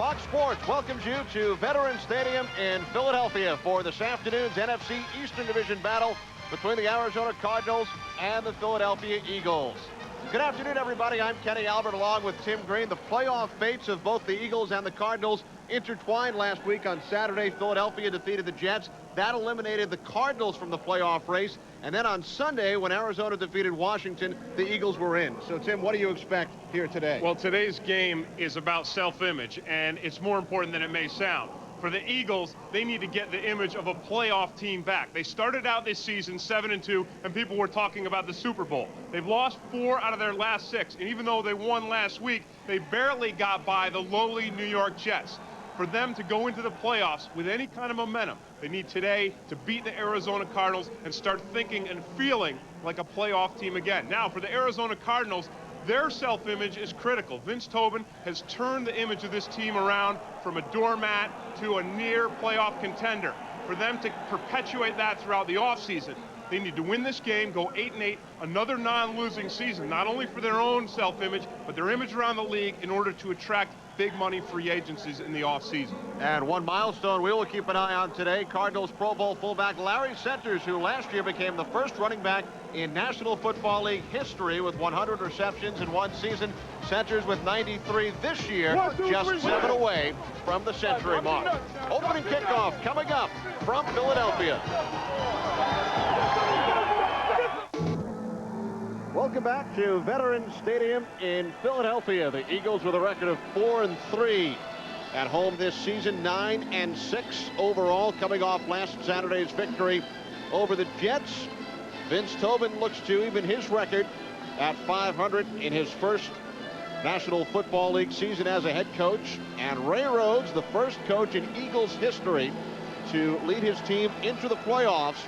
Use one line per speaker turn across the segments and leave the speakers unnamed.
Fox Sports welcomes you to Veterans Stadium in Philadelphia for this afternoon's NFC Eastern Division battle between the Arizona Cardinals and the Philadelphia Eagles. Good afternoon, everybody. I'm Kenny Albert along with Tim Green. The playoff fates of both the Eagles and the Cardinals intertwined last week on Saturday. Philadelphia defeated the Jets. That eliminated the Cardinals from the playoff race. And then on Sunday, when Arizona defeated Washington, the Eagles were in. So, Tim, what do you expect here today?
Well, today's game is about self-image, and it's more important than it may sound. For the Eagles, they need to get the image of a playoff team back. They started out this season 7-2, and people were talking about the Super Bowl. They've lost 4 out of their last 6, and even though they won last week, they barely got by the lowly New York Jets. For them to go into the playoffs with any kind of momentum, they need today to beat the Arizona Cardinals and start thinking and feeling like a playoff team again. Now, for the Arizona Cardinals, their self-image is critical. Vince Tobin has turned the image of this team around from a doormat to a near playoff contender. For them to perpetuate that throughout the offseason, they need to win this game, go 8-8, another non-losing season, not only for their own self-image, but their image around the league in order to attract big money free agencies in the offseason.
And one milestone we will keep an eye on today, Cardinals Pro Bowl fullback Larry Centers, who last year became the first running back in National Football League history with 100 receptions in one season. Centers with 93 this year, just 7 away from the century mark. Opening kickoff coming up from Philadelphia. Welcome back to Veterans Stadium in Philadelphia. The Eagles with a record of 4-3 at home this season, 9-6 overall, coming off last Saturday's victory over the Jets. Vince Tobin looks to even his record at 500 in his first National Football League season as a head coach. And Ray Rhodes, the first coach in Eagles history to lead his team into the playoffs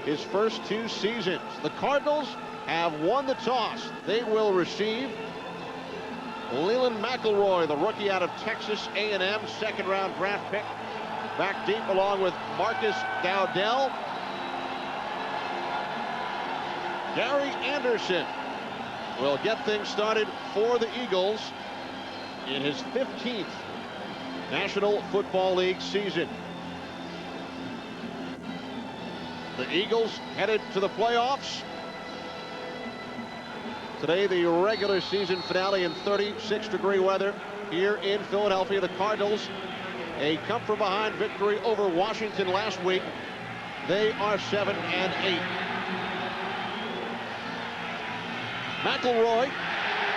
his first 2 seasons. The Cardinals have won the toss. They will receive Leland McElroy, the rookie out of Texas A&M, second-round draft pick, back deep along with Marcus Dowdell. Gary Anderson will get things started for the Eagles in his 15th National Football League season. The Eagles headed to the playoffs. Today, the regular season finale in 36-degree weather here in Philadelphia. The Cardinals, a come-from-behind victory over Washington last week. They are 7-8. McElroy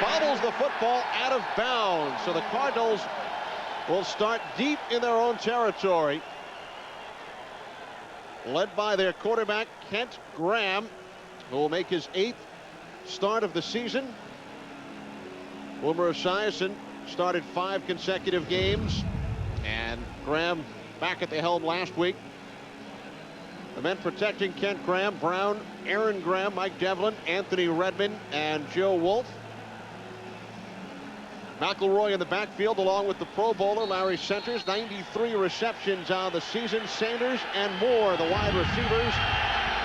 bobbles the football out of bounds, so the Cardinals will start deep in their own territory, led by their quarterback, Kent Graham, who will make his 8th start of the season. Wilmer Esiason started 5 consecutive games, and Graham back at the helm last week. The men protecting Kent Graham: Brown, Aaron Graham, Mike Devlin, Anthony Redmond, and Joe Wolf. McElroy in the backfield along with the Pro Bowler Larry Centers, 93 receptions on the season. Sanders and Moore, the wide receivers,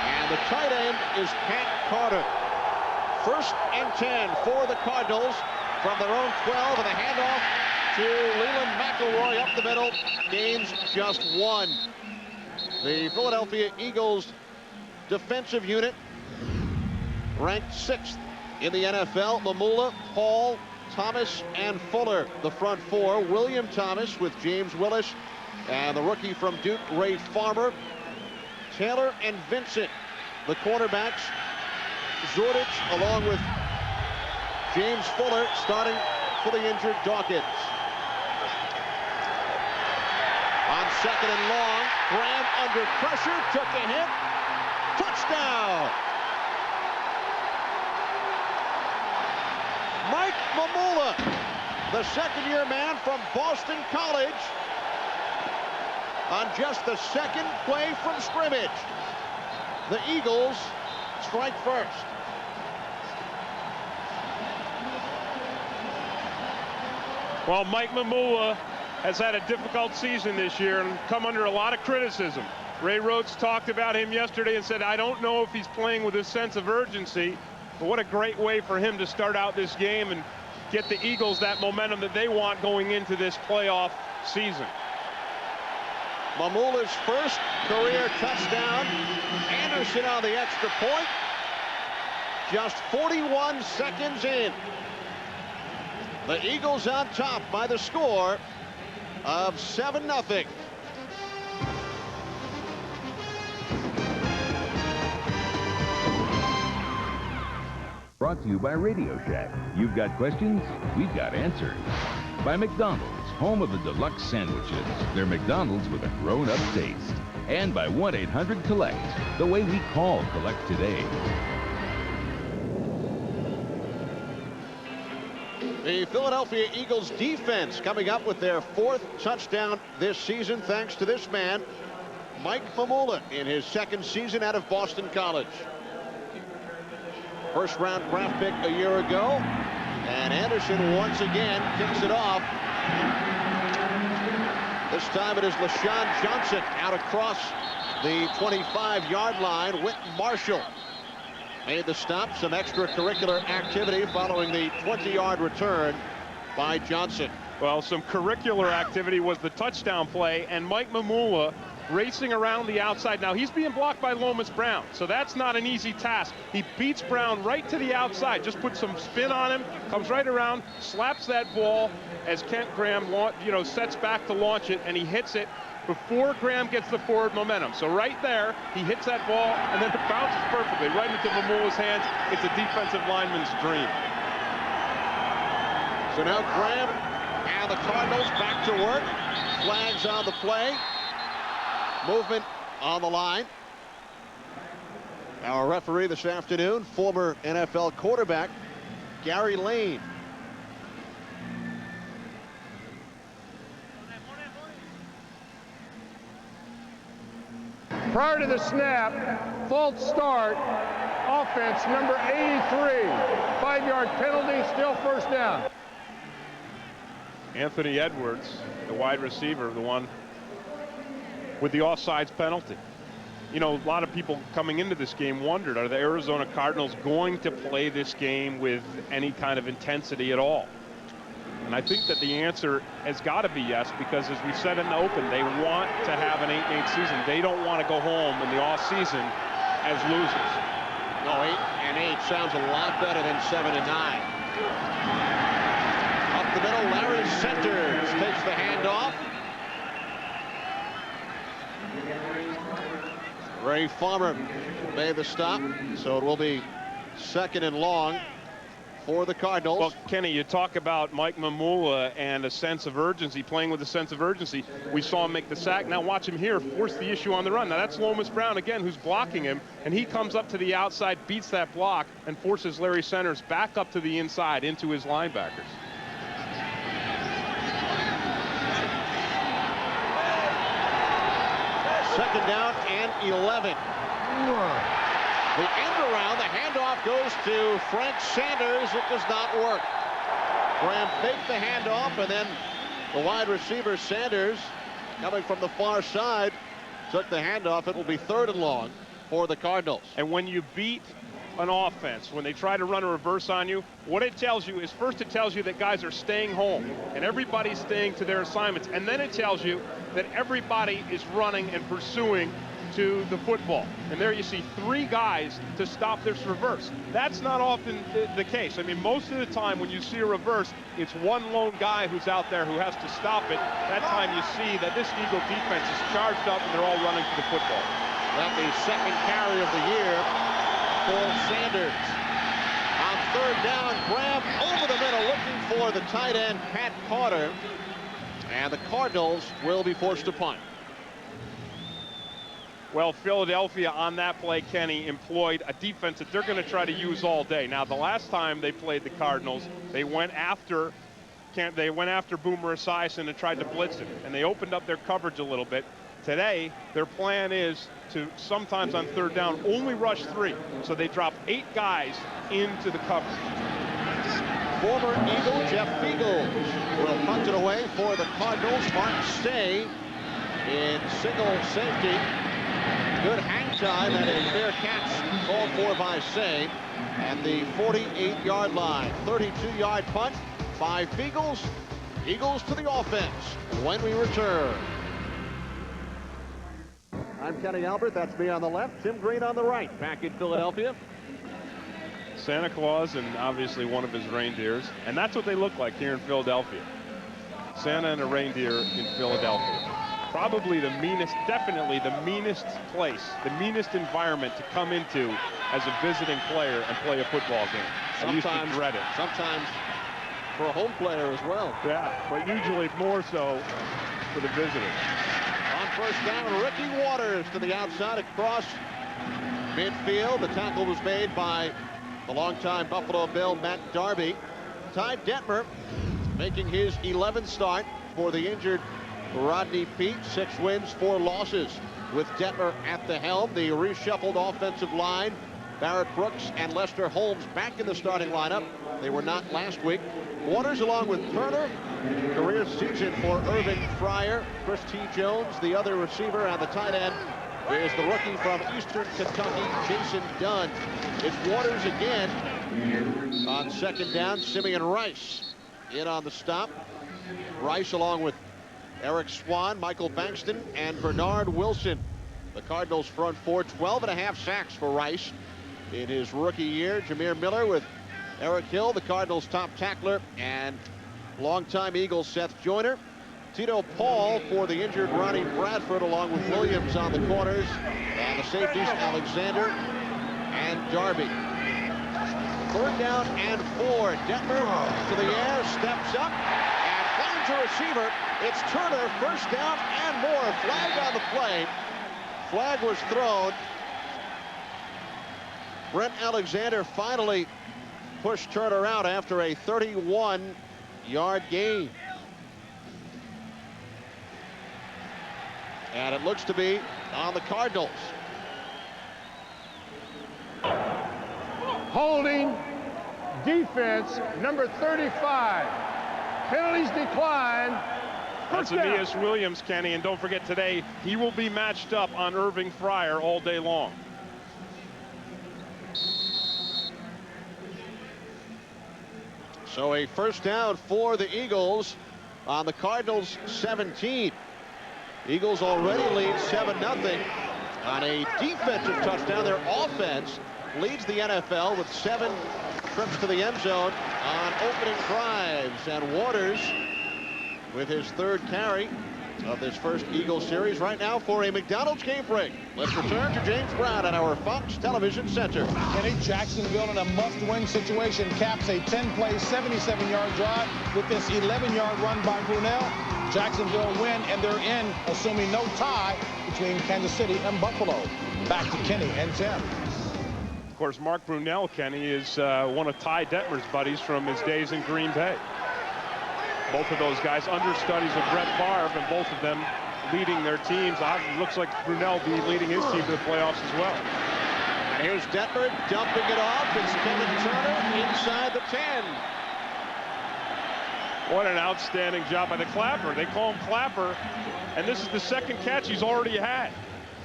and the tight end is Pat Carter. 1st and 10 for the Cardinals from their own 12, and the handoff to Leland McElroy up the middle, gains just 1. The Philadelphia Eagles defensive unit ranked 6th in the NFL. Mamula, Hall, Thomas, and Fuller, the front 4. William Thomas with James Willis and the rookie from Duke, Ray Farmer. Taylor and Vincent, the cornerbacks. Zordich along with James Fuller starting for the injured Dawkins. On 2nd and long, Graham under pressure, took a hit. Touchdown! Mike Mamula, the second-year man from Boston College, on just the 2nd play from scrimmage. The Eagles strike first.
Well, Mike Mamula has had a difficult season this year and come under a lot of criticism. Ray Rhodes talked about him yesterday and said, I don't know if he's playing with a sense of urgency, but what a great way for him to start out this game and get the Eagles that momentum that they want going into this playoff season.
Mamula's first career touchdown. Anderson on the extra point. Just 41 seconds in. The Eagles on top by the score of 7-0.
Brought to you by Radio Shack. You've got questions, we've got answers. By McDonald's, home of the deluxe sandwiches. They're McDonald's with a grown-up taste. And by 1-800-COLLECT, the way we call collect today.
The Philadelphia Eagles defense coming up with their 4th touchdown this season, thanks to this man, Mike Mamula, in his 2nd season out of Boston College. First-round draft pick a year ago, and Anderson once again kicks it off. This time it is LaShawn Johnson out across the 25-yard line. Wynton Marshall made the stop. Some extracurricular activity following the 20-yard return by Johnson.
Well, some curricular activity was the touchdown play, and Mike Mamula racing around the outside. Now, he's being blocked by Lomas Brown, so that's not an easy task. He beats Brown right to the outside, just puts some spin on him, comes right around, slaps that ball as Kent Graham sets back to launch it, and he hits it before Graham gets the forward momentum. So right there, he hits that ball, and then it bounces perfectly right into Mamula's hands. It's a defensive lineman's dream.
So now Graham and the Cardinals back to work. Flags on the play. Movement on the line. Our referee this afternoon, former NFL quarterback Gary Lane.
Prior to the snap, false start, offense number 83. 5-yard penalty, still first down.
Anthony Edwards, the wide receiver, the one with the offsides penalty. You know, a lot of people coming into this game wondered, are the Arizona Cardinals going to play this game with any kind of intensity at all? And I think that the answer has got to be yes, because as we said in the open, they want to have an 8-8 season. They don't want to go home in the off season as losers.
No, 8-8 sounds a lot better than 7-9. Up the middle, Larry Centers takes the handoff. Ray Farmer made the stop, so it will be 2nd and long for the Cardinals.
Well, Kenny, you talk about Mike Mamula and a sense of urgency, playing with a sense of urgency. We saw him make the sack. Now watch him here force the issue on the run. Now that's Lomas Brown again, who's blocking him, and he comes up to the outside, beats that block, and forces Larry Centers back up to the inside into his linebackers.
Second down and 11. The end around, the handoff goes to Frank Sanders. It does not work. Graham faked the handoff, and then the wide receiver Sanders, coming from the far side, took the handoff. It will be 3rd and long for the Cardinals.
And when you beat an offense, when they try to run a reverse on you, what it tells you is, first it tells you that guys are staying home and everybody's staying to their assignments, and then it tells you that everybody is running and pursuing to the football. And there you see 3 guys to stop this reverse. That's not often the case. I mean, most of the time when you see a reverse, it's one lone guy who's out there who has to stop it. That time you see that this Eagle defense is charged up and they're all running to the football.
That's the 2nd carry of the year for Sanders. On 3rd down, Graham over the middle looking for the tight end, Pat Carter. And the Cardinals will be forced to punt.
Well, Philadelphia on that play, Kenny, employed a defense that they're going to try to use all day. Now, the last time they played the Cardinals, they went after Boomer Esiason and tried to blitz him, and they opened up their coverage a little bit. Today, their plan is to sometimes on 3rd down only rush 3. So they drop 8 guys into the coverage.
Former Eagle Jeff Beagles will punt it away for the Cardinals. Mark Stay in single safety. Good hang time and a fair catch called for by Say at the 48-yard line. 32-yard punt. 5 Eagles. Eagles to the offense when we return. I'm Kenny Albert. That's me on the left. Tim Green on the right. Back in Philadelphia.
Santa Claus and obviously one of his reindeers. And that's what they look like here in Philadelphia. Santa and a reindeer in Philadelphia. Probably the meanest, definitely the meanest place, the meanest environment to come into as a visiting player and play a football game. I used to dread it.
Sometimes for a home player as well.
Yeah, but usually more so for the visitors.
On first down, Ricky Waters to the outside across midfield. The tackle was made by the longtime Buffalo Bill, Matt Darby. Ty Detmer making his 11th start for the injured Rodney Peete. 6 wins, 4 losses with Detmer at the helm. The reshuffled offensive line. Barrett Brooks and Lester Holmes back in the starting lineup. They were not last week. Waters along with Turner. Career season for Irving Fryer. Chris T. Jones, the other receiver, and the tight end is the rookie from Eastern Kentucky, Jason Dunn. It's Waters again on second down. Simeon Rice in on the stop. Rice along with Eric Swan, Michael Bankston, and Bernard Wilson. The Cardinals front 4, 12.5 sacks for Rice in his rookie year. Jameer Miller with Eric Hill, the Cardinals' top tackler, and longtime Eagles Seth Joyner. Tito Paul for the injured Ronnie Bradford, along with Williams on the corners, and the safeties Alexander and Darby. 3rd down and 4. Detmer to the air, steps up, and finds a receiver. It's Turner, 1st down and more. Flag on the play. Flag was thrown. Brent Alexander finally pushed Turner out after a 31-yard gain. And it looks to be on the Cardinals.
Holding defense, number 35. Penalties decline.
That's Aeneas Williams, Kenny, and don't forget today, he will be matched up on Irving Fryer all day long.
So a 1st down for the Eagles on the Cardinals' 17. Eagles already lead 7-0 on a defensive touchdown. Their offense leads the NFL with 7 trips to the end zone on opening drives. And Waters with his 3rd carry of this first Eagles series right now for a McDonald's game break. Let's return to James Brown at our Fox Television Center.
Kenny, Jacksonville in a must-win situation caps a 10-play, 77-yard drive with this 11-yard run by Brunell. Jacksonville win, and they're in, assuming no tie between Kansas City and Buffalo. Back to Kenny and Tim.
Of course, Mark Brunell, Kenny, is one of Ty Detmer's buddies from his days in Green Bay. Both of those guys understudies of Brett Favre, and both of them leading their teams. It looks like Brunell will be leading his team to the playoffs as well.
And here's Detmer dumping it off. It's Kevin Turner inside the 10.
What an outstanding job by the Clapper. They call him Clapper, and this is the 2nd catch he's already had.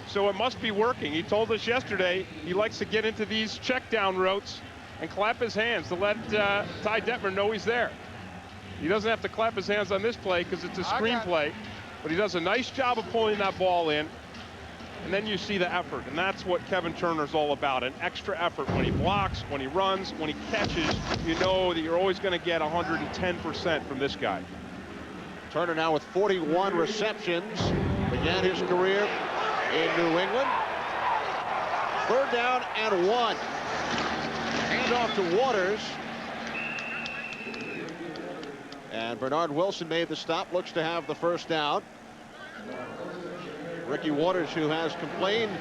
So it must be working. He told us yesterday he likes to get into these check down routes and clap his hands to let Ty Detmer know he's there. He doesn't have to clap his hands on this play because it's a screen play, but he does a nice job of pulling that ball in. And then you see the effort, and that's what Kevin Turner's all about, an extra effort. When he blocks, when he runs, when he catches, you know that you're always going to get 110% from this guy.
Turner now with 41 receptions. Began his career in New England. 3rd down and 1. Hand off to Waters. And Bernard Wilson made the stop, looks to have the 1st down. Ricky Waters, who has complained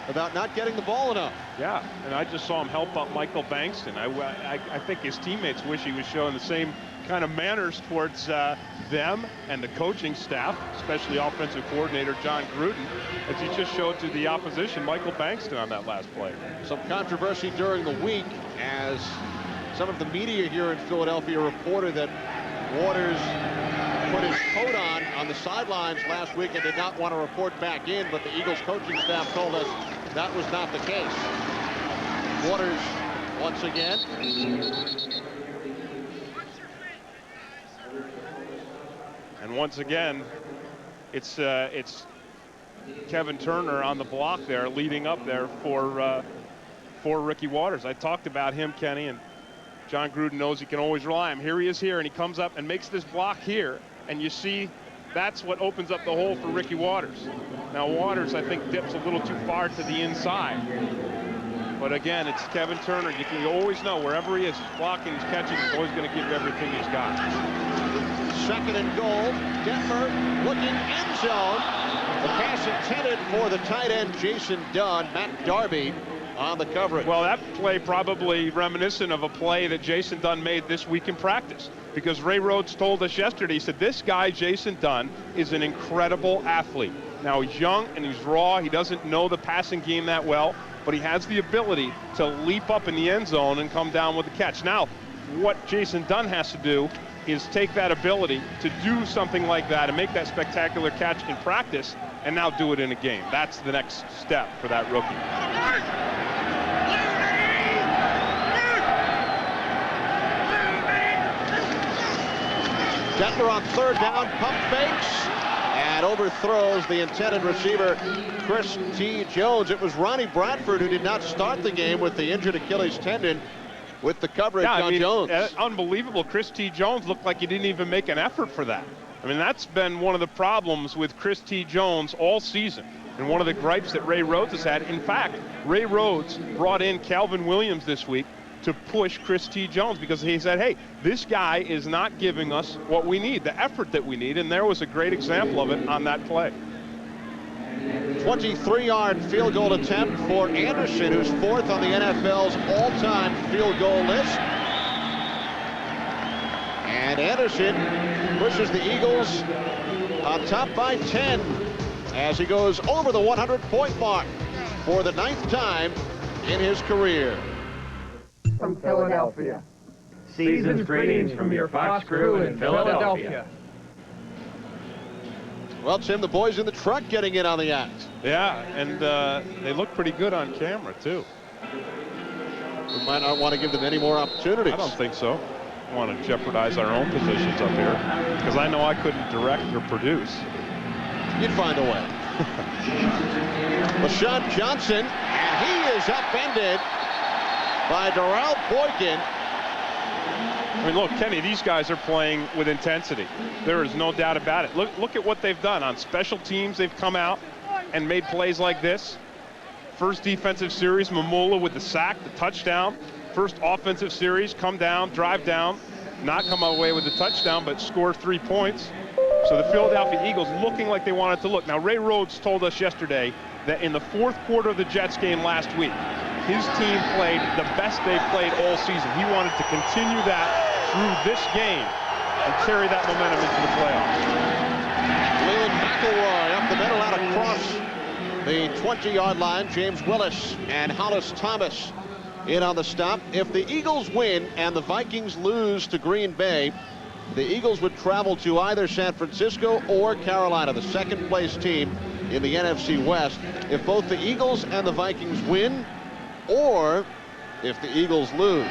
about not getting the ball enough.
Yeah, and I just saw him help out Michael Bankston. I think his teammates wish he was showing the same kind of manners towards them and the coaching staff, especially offensive coordinator John Gruden, as he just showed to the opposition, Michael Bankston, on that last play.
Some controversy during the week as some of the media here in Philadelphia reported that Waters put his coat on the sidelines last week and did not want to report back in, but the Eagles coaching staff told us that was not the case. Waters once again
And once again, it's Kevin Turner on the block there, leading up there for Ricky Waters. I talked about him, Kenny, and John Gruden knows he can always rely on him. Here he is here, and he comes up and makes this block here, and you see that's what opens up the hole for Ricky Waters. Now Waters, I think, dips a little too far to the inside. But again, it's Kevin Turner. You always know wherever he is, he's blocking, he's catching, he's always going to give you everything he's got.
Second and goal. Denver looking end zone. The pass intended for the tight end, Jason Dunn. Matt Darby on the coverage.
Well, that play probably reminiscent of a play that Jason Dunn made this week in practice, because Ray Rhodes told us yesterday, he said, this guy, Jason Dunn, is an incredible athlete. Now, he's young and he's raw. He doesn't know the passing game that well, but he has the ability to leap up in the end zone and come down with the catch. Now, what Jason Dunn has to do is take that ability to do something like that and make that spectacular catch in practice and now do it in a game. That's the next step for that rookie.
Denver on third down, pump fakes, and overthrows the intended receiver, Chris T. Jones. It was Ronnie Bradford who did not start the game with the injured Achilles tendon with the coverage on Jones.
Unbelievable. Chris T. Jones looked like he didn't even make an effort for that. I mean, that's been one of the problems with Chris T. Jones all season, and one of the gripes that Ray Rhodes has had. In fact, Ray Rhodes brought in Calvin Williams this week to push Chris T. Jones, because he said, hey, this guy is not giving us what we need, the effort that we need, and there was a great example of it on that play.
23-yard field goal attempt for Anderson, who's fourth on the NFL's all-time field goal list. And Anderson pushes the Eagles on top by 10 as he goes over the 100-point mark for the 9th time in his career.
From Philadelphia.
Season's greetings from your Fox crew in Philadelphia.
Well, Tim, the boys in the truck getting in on the act.
Yeah, and they look pretty good on camera, too.
We might not want to give them any more opportunities.
I don't think so. I want to jeopardize our own positions up here, because I know I couldn't direct or produce.
You'd find a way. LaShawn Johnson, and he is upended by Darrell Boykin.
I mean, look, Kenny, these guys are playing with intensity. There is no doubt about it. Look at what they've done. On special teams, they've come out and made plays like this. First defensive series, Mamula with the sack, the touchdown. First offensive series, come down, drive down, not come away with the touchdown, but score 3 points. So the Philadelphia Eagles looking like they wanted to look. Now, Ray Rhodes told us yesterday that in the fourth quarter of the Jets game last week, his team played the best they've played all season. He wanted to continue that through this game and carry that momentum into the playoffs.
Leland McElroy up the middle, out across the 20-yard line. James Willis and Hollis Thomas in on the stop. If the Eagles win and the Vikings lose to Green Bay, the Eagles would travel to either San Francisco or Carolina, the second-place team in the NFC West. If both the Eagles and the Vikings win, or if the Eagles lose,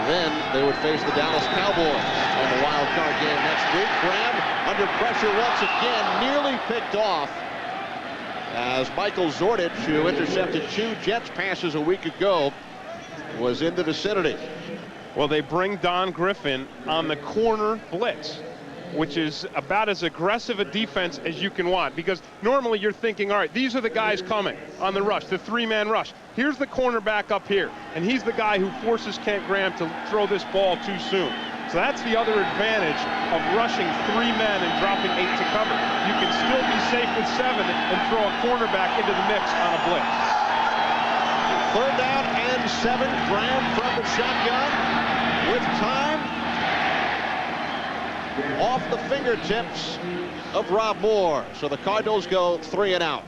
then they would face the Dallas Cowboys in the wild card game next week. Graham under pressure once again, nearly picked off as Michael Zordich, who intercepted 2 Jets passes a week ago, was in the vicinity.
Well, they bring Don Griffin on the corner blitz, which is about as aggressive a defense as you can want, because normally you're thinking, all right, these are the guys coming on the rush, the 3-man rush. Here's the cornerback up here, and he's the guy who forces Kent Graham to throw this ball too soon. So that's the other advantage of rushing 3 men and dropping 8 to cover. You can still be safe with 7 and throw a cornerback into the mix on a blitz.
3rd down and 7. Graham from the shotgun with time off the fingertips of Rob Moore. So the Cardinals go 3 and out.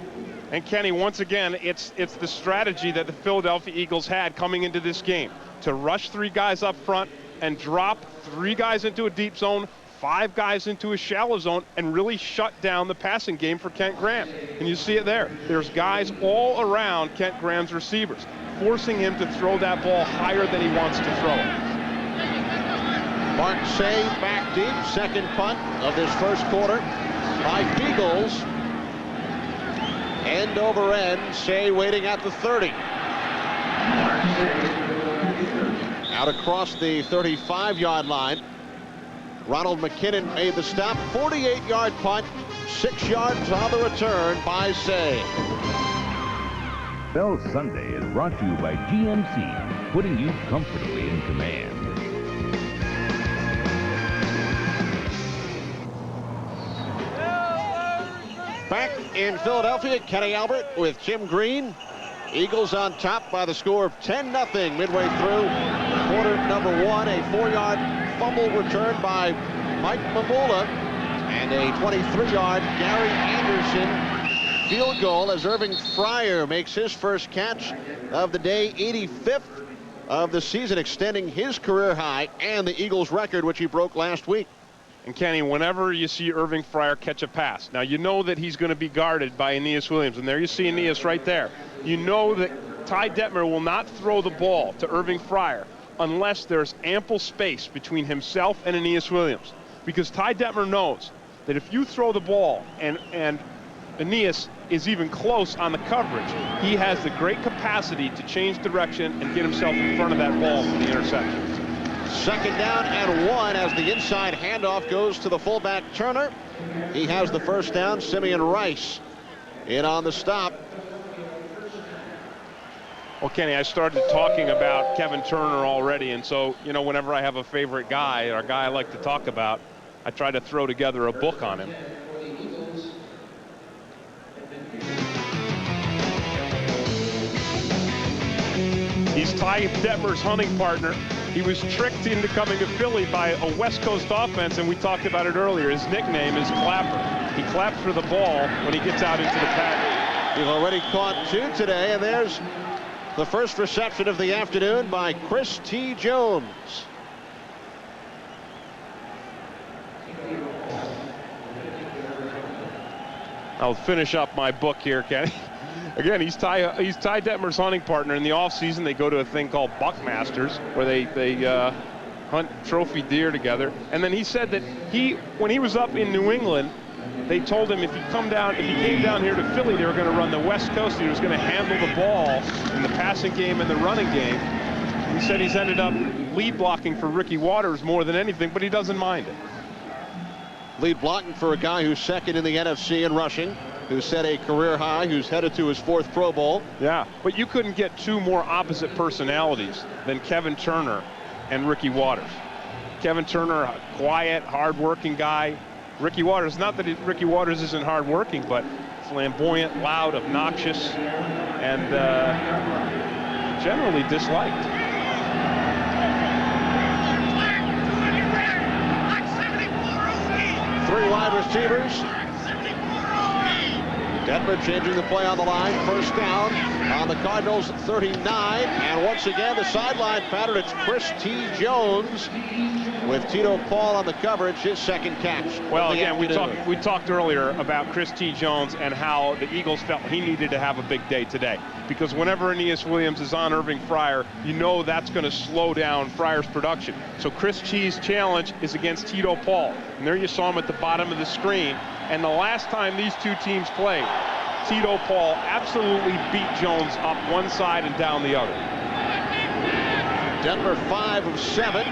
And Kenny, once again, it's the strategy that the Philadelphia Eagles had coming into this game, to rush 3 guys up front and drop 3 guys into a deep zone, 5 guys into a shallow zone, and really shut down the passing game for Kent Graham. And you see it there. There's guys all around Kent Graham's receivers, forcing him to throw that ball higher than he wants to throw it.
Mark Say back deep. Second punt of this first quarter by Beagles. End over end. Shea waiting at the 30. Out across the 35-yard line. Ronald McKinnon made the stop. 48-yard punt. 6 yards on the return by Shea.
Bell Sunday is brought to you by GMC, putting you comfortably in command.
Back in Philadelphia, Kenny Albert with Jim Green. Eagles on top by the score of 10-0 midway through quarter number 1. A 4-yard fumble return by Mike Mamula and a 23-yard Gary Anderson field goal as Irving Fryer makes his first catch of the day, 85th of the season, extending his career high and the Eagles record, which he broke last week.
And Kenny, whenever you see Irving Fryer catch a pass, now you know that he's going to be guarded by Aeneas Williams, and there you see Aeneas right there. You know that Ty Detmer will not throw the ball to Irving Fryer unless there's ample space between himself and Aeneas Williams, because Ty Detmer knows that if you throw the ball and Aeneas is even close on the coverage, he has the great capacity to change direction and get himself in front of that ball for the interception.
Second down and 1 as the inside handoff goes to the fullback Turner. He has the first down. Simeon Rice in on the stop.
Well, Kenny, I started talking about Kevin Turner already, and so, you know, whenever I have a favorite guy or a guy I like to talk about, I try to throw together a book on him. He's Ty Detmer's hunting partner. He was tricked into coming to Philly by a West Coast offense, and we talked about it earlier. His nickname is Clapper. He claps for the ball when he gets out into the pack.
He's already caught 2 today, and there's the first reception of the afternoon by Chris T. Jones.
I'll finish up my book here, Kenny. Again, he's Ty Detmer's hunting partner. In the offseason, they go to a thing called Buckmasters, where they hunt trophy deer together. And then he said that when he was up in New England, they told him if he came down here to Philly, they were going to run the West Coast. He was going to handle the ball in the passing game and the running game. He said he's ended up lead blocking for Ricky Waters more than anything, but he doesn't mind it.
Lead blocking for a guy who's second in the NFC in rushing, who set a career high, who's headed to his 4th Pro Bowl.
Yeah, but you couldn't get 2 more opposite personalities than Kevin Turner and Ricky Waters. Kevin Turner, a quiet, hard-working guy. Ricky Waters, not that Ricky Waters isn't hard-working, but flamboyant, loud, obnoxious, and generally disliked.
Three wide receivers. Detmer changing the play on the line. First down on the Cardinals 39. And once again, the sideline pattern. It's Chris T. Jones with Tito Paul on the coverage, his second catch.
Well, again, we talked earlier about Chris T. Jones and how the Eagles felt he needed to have a big day today. Because whenever Aeneas Williams is on Irving Fryer, you know that's going to slow down Fryer's production. So Chris T's challenge is against Tito Paul. And there you saw him at the bottom of the screen. And the last time these two teams played, Tito Paul absolutely beat Jones up one side and down the other.
Denver 5 of 7.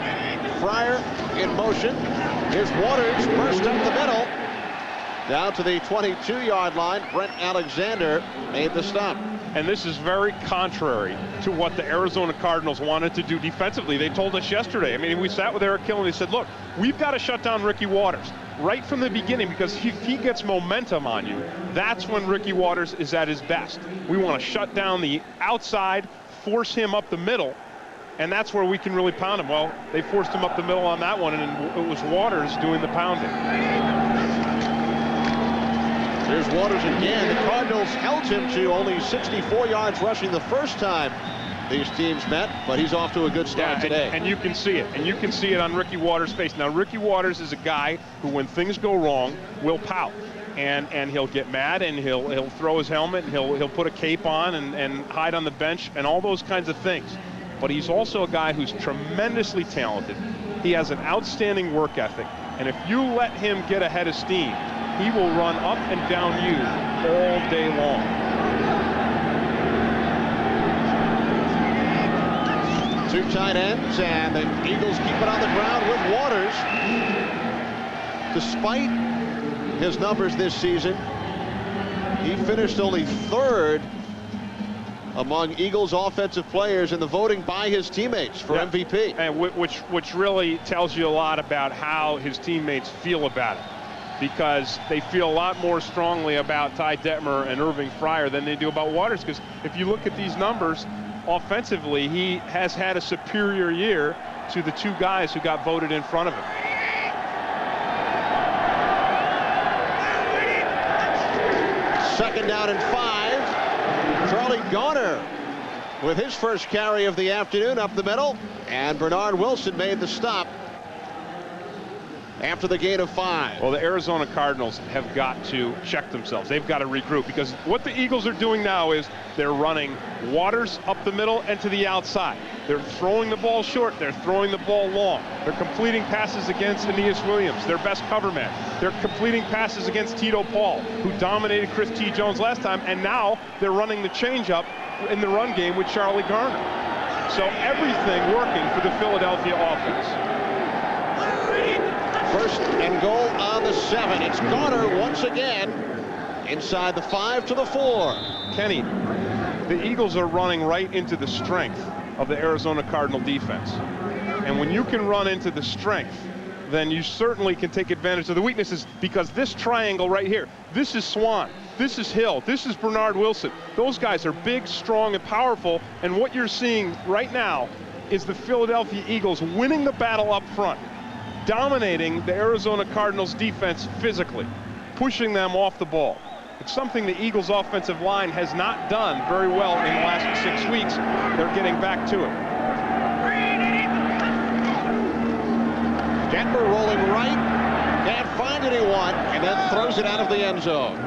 Fryer in motion. Here's Waters burst up the middle. Down to the 22-yard line. Brent Alexander made the stop.
And this is very contrary to what the Arizona Cardinals wanted to do defensively. They told us yesterday. I mean, we sat with Eric Hill and they said, look, we've got to shut down Ricky Waters right from the beginning, because if he gets momentum on you, that's when Ricky Waters is at his best. We want to shut down the outside, force him up the middle, and that's where we can really pound him. Well, they forced him up the middle on that one, and it was Waters doing the pounding.
There's Waters again. The Cardinals held him to only 64 yards rushing the first time these teams met, but he's off to a good start today.
And you can see it. And you can see it on Ricky Waters' face. Now, Ricky Waters is a guy who, when things go wrong, will pout. And he'll get mad, and he'll throw his helmet, and he'll put a cape on and hide on the bench and all those kinds of things. But he's also a guy who's tremendously talented. He has an outstanding work ethic.
And if you let him get a head of steam, he will run up and down you all day long.
Two tight ends, and the Eagles keep it on the ground with Waters. Despite his numbers this season, he finished only third among Eagles offensive players in the voting by his teammates for MVP.
And which really tells you a lot about how his teammates feel about it, because they feel a lot more strongly about Ty Detmer and Irving Fryer than they do about Waters. Because if you look at these numbers, offensively, he has had a superior year to the two guys who got voted in front of him.
Second down and 5. Charlie Garner with his first carry of the afternoon up the middle, and Bernard Wilson made the stop after the gain of 5.
Well, the Arizona Cardinals have got to check themselves. They've got to regroup, because what the Eagles are doing now is they're running Waters up the middle and to the outside. They're throwing the ball short. They're throwing the ball long. They're completing passes against Aeneas Williams, their best cover man. They're completing passes against Tito Paul, who dominated Chris T. Jones last time, and now they're running the changeup in the run game with Charlie Garner. So everything working for the Philadelphia offense.
First and goal on the 7. It's Garner once again inside the 5 to the 4.
Kenny, the Eagles are running right into the strength of the Arizona Cardinal defense. And when you can run into the strength, then you certainly can take advantage of the weaknesses, because this triangle right here, this is Swan, this is Hill, this is Bernard Wilson. Those guys are big, strong, and powerful. And what you're seeing right now is the Philadelphia Eagles winning the battle up front, dominating the Arizona Cardinals defense physically, pushing them off the ball. It's something the Eagles offensive line has not done very well in the last 6 weeks. They're getting back to it.
Denver rolling right, can't find anyone, and then throws it out of the end zone.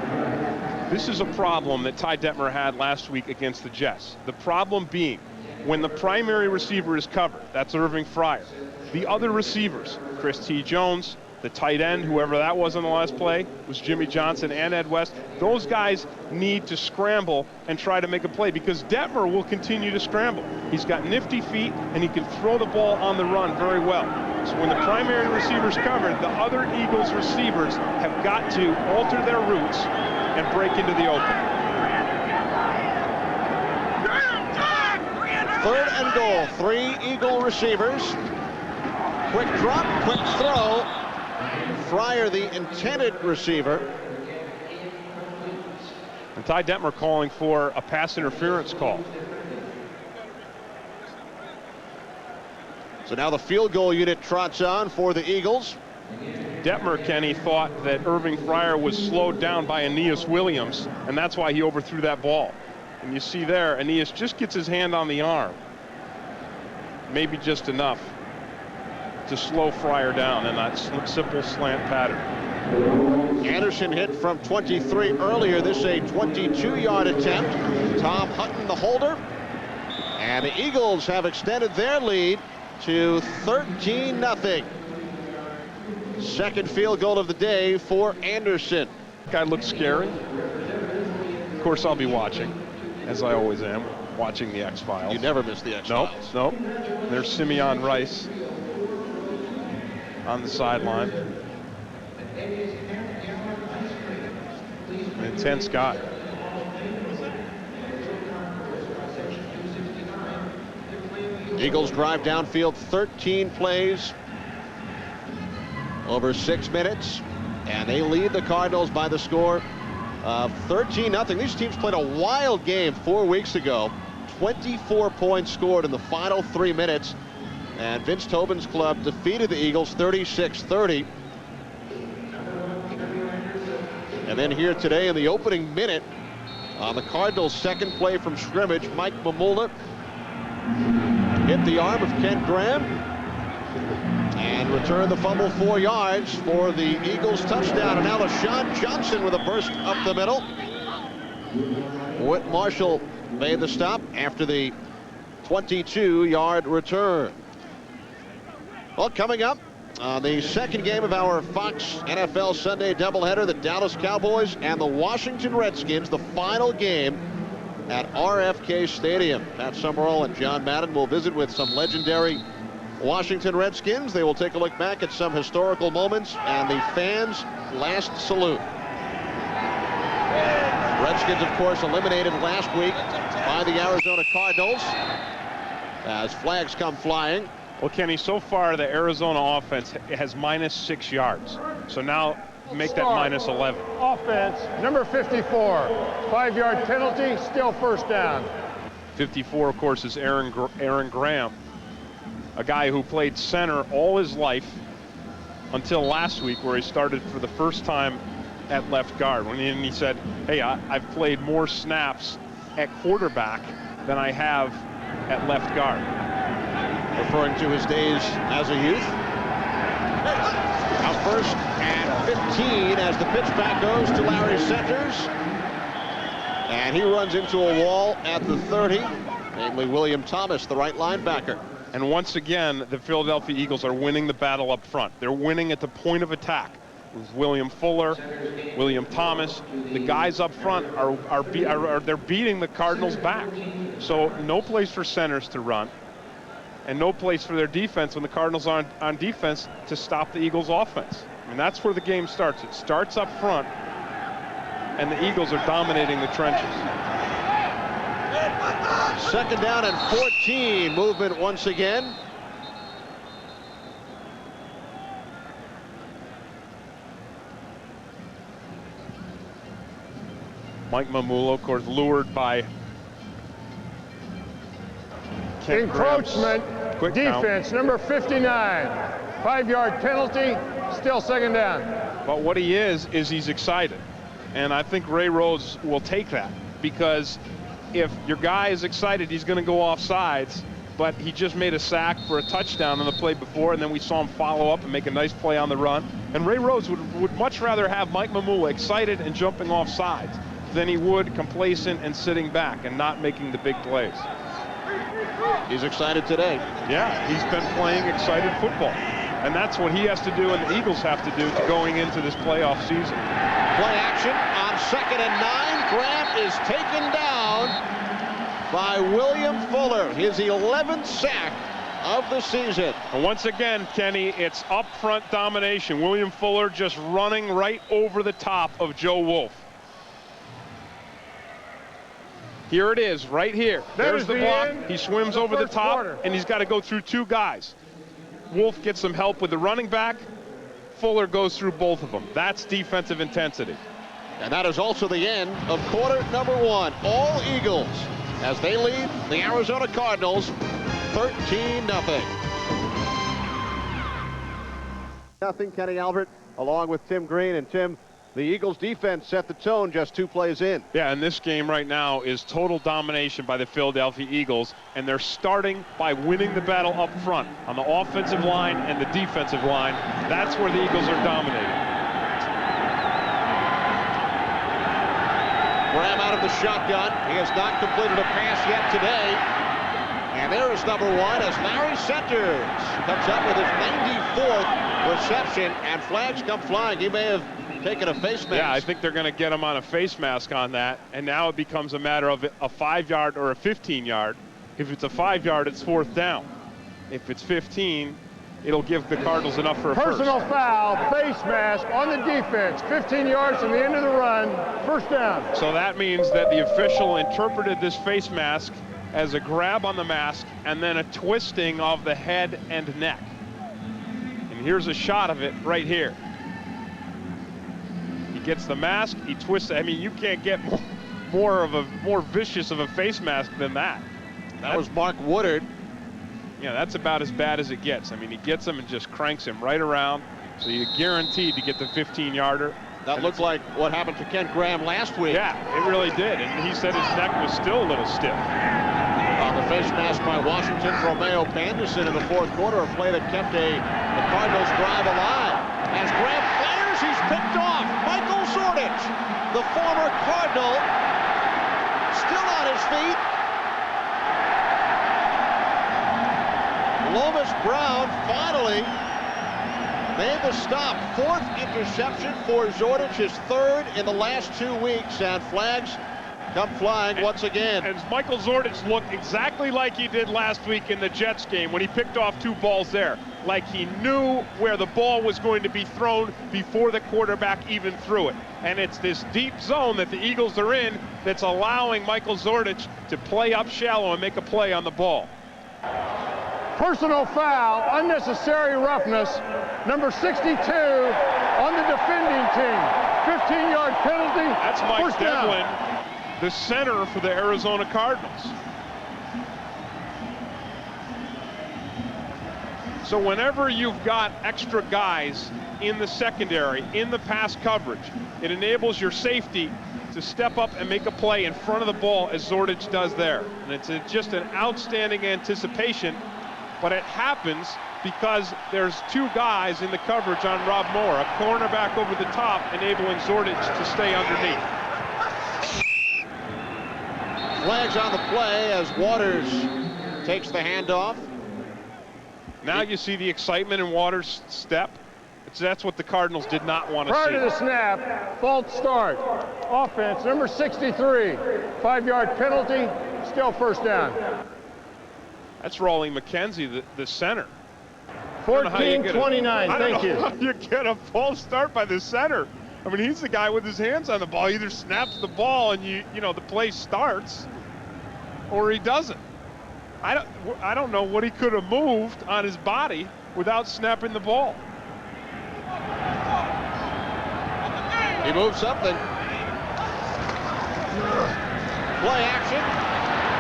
This is a problem that Ty Detmer had last week against the Jets. The problem being, when the primary receiver is covered, that's Irving Fryer, the other receivers, Chris T. Jones, the tight end, whoever that was on the last play, was Jimmy Johnson and Ed West. Those guys need to scramble and try to make a play, because Detmer will continue to scramble. He's got nifty feet, and he can throw the ball on the run very well. So when the primary receiver's covered, the other Eagles receivers have got to alter their routes and break into the open.
Third and goal, 3 Eagle receivers. Quick drop, quick throw. Fryer, the intended receiver.
And Ty Detmer calling for a pass interference call.
So now the field goal unit trots on for the Eagles.
Detmer, Kenny, thought that Irving Fryer was slowed down by Aeneas Williams, and that's why he overthrew that ball. And you see there, Aeneas just gets his hand on the arm, maybe just enough to slow Fryer down in that simple slant pattern.
Anderson hit from 23 earlier. This is a 22-yard attempt. Tom Hutton, the holder. And the Eagles have extended their lead to 13-0. Second field goal of the day for Anderson.
Guy looks scary. Of course, I'll be watching, as I always am, watching the X-Files.
You never miss the X-Files.
Nope. There's Simeon Rice on the sideline. An intense guy.
Eagles drive downfield 13 plays over 6 minutes, and they lead the Cardinals by the score of 13-0. These teams played a wild game 4 weeks ago. 24 points scored in the final 3 minutes, and Vince Tobin's club defeated the Eagles 36-30. And then here today in the opening minute, on the Cardinals' second play from scrimmage, Mike Mamula hit the arm of Kent Graham and returned the fumble 4 yards for the Eagles touchdown. And now LaShawn Johnson with a burst up the middle. Whit Marshall made the stop after the 22-yard return. Well, coming up, The second game of our Fox NFL Sunday doubleheader, the Dallas Cowboys and the Washington Redskins, the final game at RFK Stadium. Pat Summerall and John Madden will visit with some legendary Washington Redskins. They will take a look back at some historical moments and the fans' last salute. Redskins, of course, eliminated last week by the Arizona Cardinals as flags come flying.
Well, Kenny, so far the Arizona offense has -6 yards. So now make that -11.
Offense, number 54. 5-yard penalty, still first down.
54, of course, is Aaron Graham, a guy who played center all his life until last week, where he started for the first time at left guard. When he said, hey, I've played more snaps at quarterback than I have at left guard.
Referring to his days as a youth. Now first and 15 as the pitch back goes to Larry Centers. And he runs into a wall at the 30, namely William Thomas, the right linebacker.
And once again, the Philadelphia Eagles are winning the battle up front. They're winning at the point of attack. With William Fuller, William Thomas, the guys up front they're beating the Cardinals back. So no place for centers to run, and no place for their defense when the Cardinals are on defense to stop the Eagles' offense. I mean, that's where the game starts. It starts up front, and the Eagles are dominating the trenches.
Second down and 14. Movement once again.
Mike Mamula, of course, lured by Kent
Encroachment,
quick
defense,
count.
number 59. 5-yard penalty, still second down.
But what he is he's excited. And I think Ray Rhodes will take that, because if your guy is excited, he's going to go off sides, but he just made a sack for a touchdown on the play before, and then we saw him follow up and make a nice play on the run. And Ray Rhodes would much rather have Mike Mamula excited and jumping off sides than he would complacent and sitting back and not making the big plays.
He's excited today.
Yeah, he's been playing excited football. And that's what he has to do and the Eagles have to do to going into this playoff season.
Play action on 2nd and 9. Graham is taken down by William Fuller, his 11th sack of the season.
And once again, Kenny, it's up front domination. William Fuller just running right over the top of Joe Wolf. Here it is, right here. There's the block. He swims over the top, and he's got to go through two guys. Wolf gets some help with the running back. Fuller goes through both of them. That's defensive intensity.
And that is also the end of quarter number 1. All Eagles as they lead the Arizona Cardinals 13-0. Nothing, Kenny Albert, along with Tim Green. And Tim, the Eagles defense set the tone just 2 plays in.
Yeah, and this game right now is total domination by the Philadelphia Eagles, and they're starting by winning the battle up front on the offensive line and the defensive line. That's where the Eagles are dominating.
Graham out of the shotgun. He has not completed a pass yet today. And there is number 1 as Larry Centers comes up with his 94th reception, and flags come flying. He may have taken a face mask.
Yeah, I think they're going to get him on a face mask on that, and now it becomes a matter of a 5-yard or a 15-yard. If it's a 5-yard, it's 4th down. If it's 15, it'll give the Cardinals enough for a
Personal
first.
foul, face mask on the defense. 15 yards from the end of the run, first down.
So that means that the official interpreted this face mask as a grab on the mask and then a twisting of the head and neck. And here's a shot of it right here. He gets the mask, he twists it. I mean, you can't get more vicious of a face mask than that.
That was Mark Woodard.
Yeah, that's about as bad as it gets. I mean, he gets him and just cranks him right around, so you're guaranteed to get the 15-yarder.
That looked like what happened to Kent Graham last week.
Yeah, it really did, and he said his neck was still a little stiff.
On the face mask by Washington, Romeo Panderson in the 4th quarter, a play that kept the Cardinals drive alive. As Graham fires, he's picked off. Michael Zordich, the former Cardinal, still on his feet. Lomas Brown finally made the stop. 4th interception for Zordich, his 3rd in the last 2 weeks, and flags come flying once again.
And Michael Zordich looked exactly like he did last week in the Jets game when he picked off 2 balls there. Like he knew where the ball was going to be thrown before the quarterback even threw it. And it's this deep zone that the Eagles are in that's allowing Michael Zordich to play up shallow and make a play on the ball.
Personal foul, unnecessary roughness, number 62 on the defending team. 15-yard penalty.
That's Mike
First down.
Devlin, the center for the Arizona Cardinals. So whenever you've got extra guys in the secondary, in the pass coverage, it enables your safety to step up and make a play in front of the ball as Zordich does there. And it's just an outstanding anticipation, but it happens because there's 2 guys in the coverage on Rob Moore, a cornerback over the top, enabling Zordich to stay underneath.
Flags on the play as Waters takes the handoff.
Now you see the excitement in Waters' step. That's what the Cardinals did not want to see.
Prior to the snap, false start. Offense, number 63. 5-yard penalty, still first down.
That's Raleigh McKenzie, the center.
14-29, thank you.
You get a false start by the center. I mean, he's the guy with his hands on the ball. He either snaps the ball and you know the play starts, or he doesn't. I don't know what he could have moved on his body without snapping the ball.
He moves something. Play action.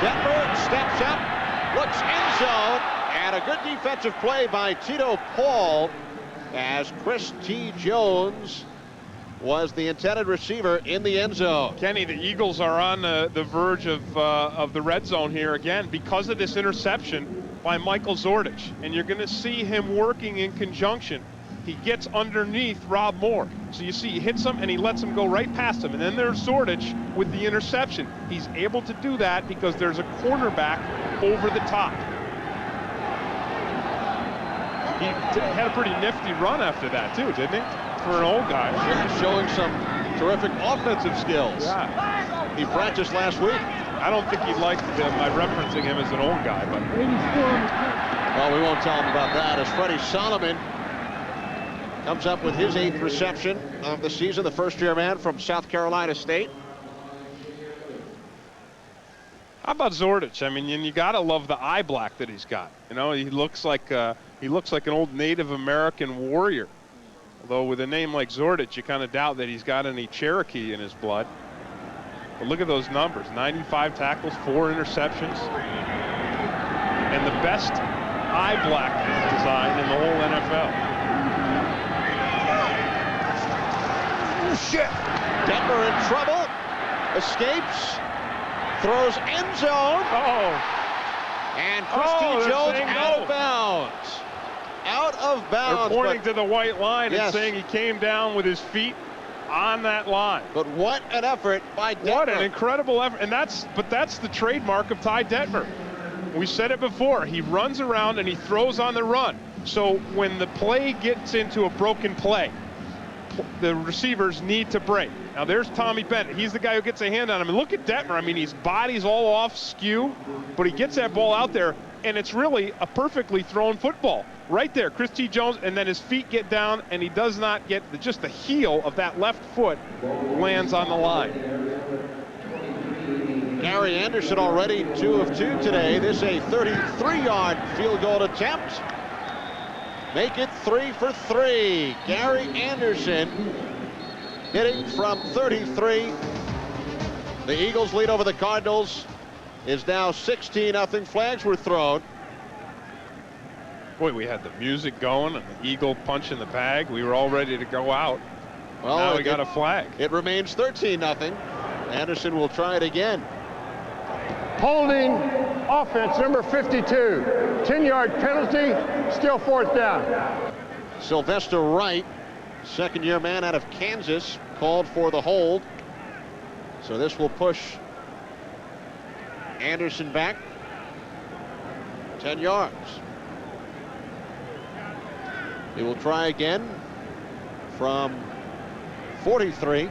Denver steps up, looks end zone, and a good defensive play by Tito Paul as Chris T. Jones was the intended receiver in the end zone.
Kenny, the Eagles are on the verge of the red zone here again because of this interception by Michael Zordich, and you're going to see him working in conjunction. He gets underneath Rob Moore. So you see he hits him and he lets him go right past him. And then there's Zordich with the interception. He's able to do that because there's a cornerback over the top. He had a pretty nifty run after that too, didn't he? For an old guy.
Yeah, showing some terrific offensive skills.
Yeah.
He practiced last week.
I don't think he liked my referencing him as an old guy, but.
Well, we won't tell him about that as Freddie Solomon comes up with his 8th reception of the season, the first-year man from South Carolina State.
How about Zordich? I mean, you gotta love the eye black that he's got. You know, he looks like an old Native American warrior. Although with a name like Zordich, you kind of doubt that he's got any Cherokee in his blood. But look at those numbers: 95 tackles, 4 interceptions, and the best eye black design in the whole NFL.
Shit. Denver in trouble. Escapes. Throws end zone. And Christy Jones out of bounds. Out of bounds.
They're pointing to the white line
yes.
and saying he came down with his feet on that line.
But what an effort by Denver.
What an incredible effort. And that's the trademark of Ty Detmer. We said it before. He runs around and he throws on the run. So when the play gets into a broken play, the receivers need to break. Now there's Tommy Bennett. He's the guy who gets a hand on him. And look at Detmer. I mean, his body's all off skew, but he gets that ball out there, and it's really a perfectly thrown football. Right there, Chris T. Jones, and then his feet get down, and he does not get just the heel of that left foot lands on the line.
Gary Anderson already 2 of 2 today. This a 33-yard field goal attempt. Make it 3 for 3. Gary Anderson hitting from 33. The Eagles lead over the Cardinals is now 16-0. Flags were thrown.
Boy, we had the music going and the Eagle punch in the bag. We were all ready to go out. Well, now we got a flag.
It remains 13-0. Anderson will try it again.
Holding offense, number 52. 10-yard penalty, still 4th down.
Sylvester Wright, second-year man out of Kansas, called for the hold. So this will push Anderson back 10 yards. He will try again from 43.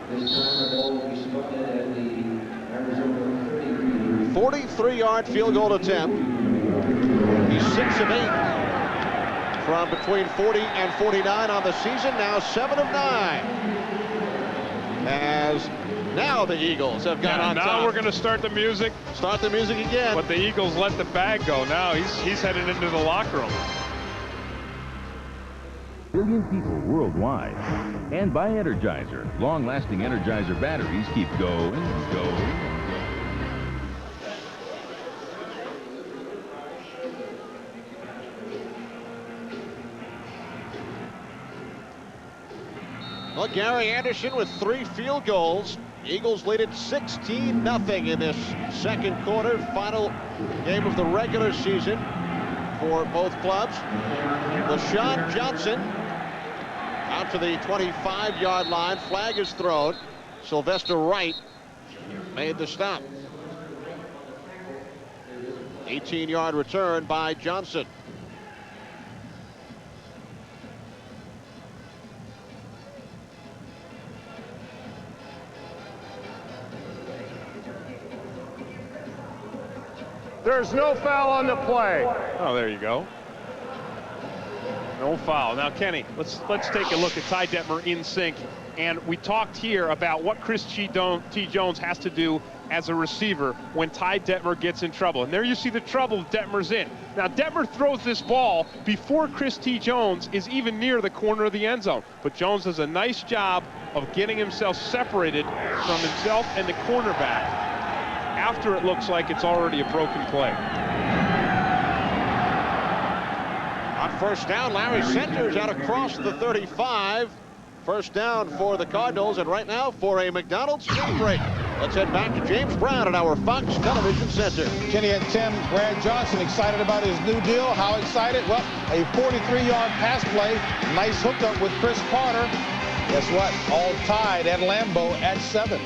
This time the ball will be spotted at the Arizona 33.
43-yard field goal attempt. He's 6 of 8 from between 40 and 49 on the season. Now 7 of 9. As now the Eagles have got on
now
top.
We're going to start the music.
Start the music again.
But the Eagles let the bag go. Now he's headed into the locker room.
Billion people worldwide. And by Energizer. Long-lasting Energizer batteries keep going and going and going.
Well, Gary Anderson with 3 field goals. Eagles lead it 16-0 in this second quarter. Final game of the regular season for both clubs. LaShawn Johnson out to the 25-yard line. Flag is thrown. Sylvester Wright made the stop. 18-yard return by Johnson.
There's no foul on the play.
Oh, there you go. No foul. Now, Kenny, let's take a look at Ty Detmer in sync. And we talked here about what Chris T. Jones has to do as a receiver when Ty Detmer gets in trouble. And there you see the trouble Detmer's in. Now, Detmer throws this ball before Chris T. Jones is even near the corner of the end zone. But Jones does a nice job of getting himself separated from himself and the cornerback after it looks like it's already a broken play.
On first down, Larry Centers out across the 35. First down for the Cardinals, and right now for a McDonald's speed break. Let's head back to James Brown at our Fox Television Center.
Kenny and Tim, Brad Johnson excited about his new deal. How excited? Well, a 43-yard pass play. Nice hookup with Chris Carter. Guess what? All tied at Lambeau at 7.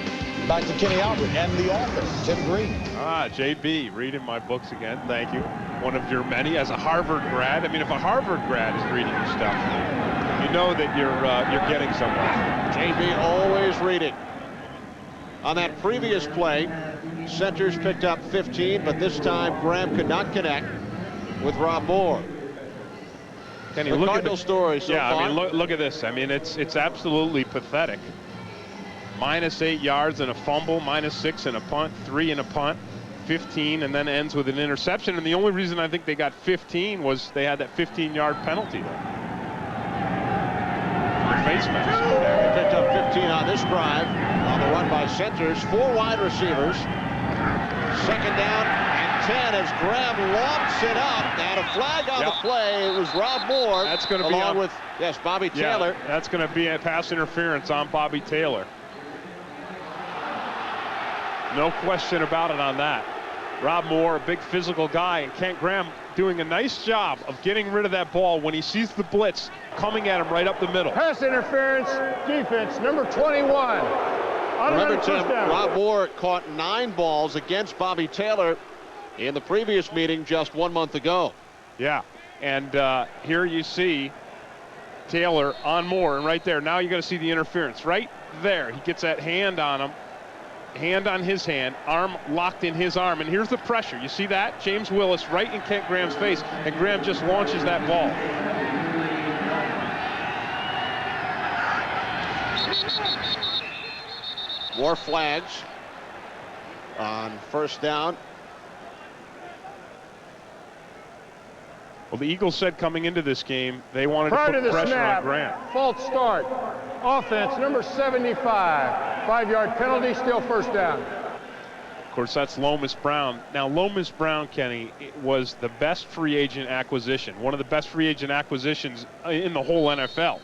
Back to Kenny Albert and the office, Tim Green.
JB, reading my books again. Thank you. One of your many as a Harvard grad. I mean, if a Harvard grad is reading your stuff, you know that you're getting somewhere.
JB always reading. On that previous play, Centers picked up 15, but this time Graham could not connect with Rob Moore.
Kenny,
the
look
Cardinal
at the
story so far.
I mean, look at this. I mean, it's absolutely pathetic. -8 yards and a fumble, -6 and a punt, 3 and a punt, 15, and then ends with an interception. And the only reason I think they got 15 was they had that 15-yard penalty there. The face mask.
They picked up 15 on this drive on the run by Centers. 4 wide receivers. Second down and 10 as Graham lofts it up. Now a flag on the play. It was Rob Moore.
That's going to be
along with Bobby Taylor.
Yeah, that's going to be a pass interference on Bobby Taylor. No question about it on that. Rob Moore, a big physical guy, and Kent Graham doing a nice job of getting rid of that ball when he sees the blitz coming at him right up the middle.
Pass interference, defense, number 21.
Remember, Tim, Rob Moore caught 9 balls against Bobby Taylor in the previous meeting just 1 month ago.
Yeah, and here you see Taylor on Moore, and right there, now you're going to see the interference. Right there, he gets that hand on him. Hand on his hand, arm locked in his arm, and here's the pressure. You see that? James Willis right in Kent Graham's face, and Graham just launches that ball.
More flags on first down.
Well, the Eagles said coming into this game they wanted
Prior
to put pressure
snap,
on Graham.
False start. Offense, number 75. 5-yard penalty, still first down.
Of course, that's Lomas Brown. Now, Lomas Brown, Kenny, was the best free agent acquisition. One of the best free agent acquisitions in the whole NFL.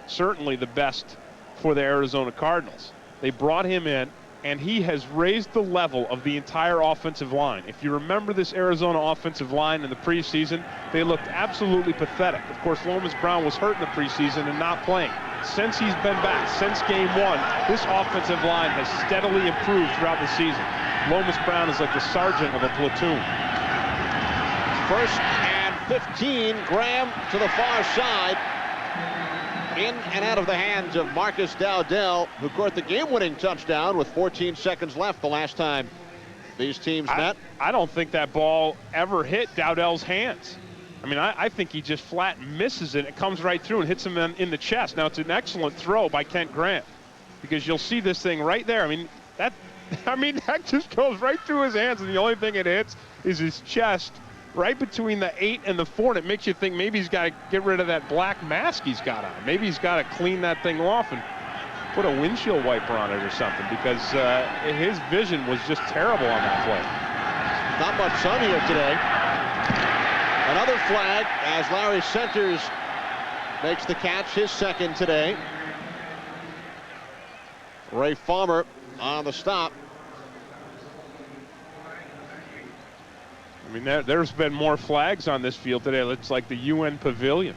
Certainly the best for the Arizona Cardinals. They brought him in, and he has raised the level of the entire offensive line. If you remember this Arizona offensive line in the preseason, they looked absolutely pathetic. Of course, Lomas Brown was hurt in the preseason and not playing. Since he's been back, since game 1, this offensive line has steadily improved throughout the season. Lomas Brown is like the sergeant of a platoon.
First and 15. Graham to the far side. In and out of the hands of Marcus Dowdell, who caught the game-winning touchdown with 14 seconds left the last time these teams met.
I don't think that ball ever hit Dowdell's hands. I mean, I think he just flat misses it. It comes right through and hits him in the chest. Now, it's an excellent throw by Kent Graham, because you'll see this thing right there. I mean, that just goes right through his hands, and the only thing it hits is his chest, right between the 8 and the 4, and it makes you think maybe he's got to get rid of that black mask he's got on. Maybe he's got to clean that thing off and put a windshield wiper on it or something, because his vision was just terrible on that play.
Not much sun here today. Another flag as Larry Centers makes the catch, his second today. Ray Farmer on the stop.
I mean, there's been more flags on this field today. It's like the UN Pavilion.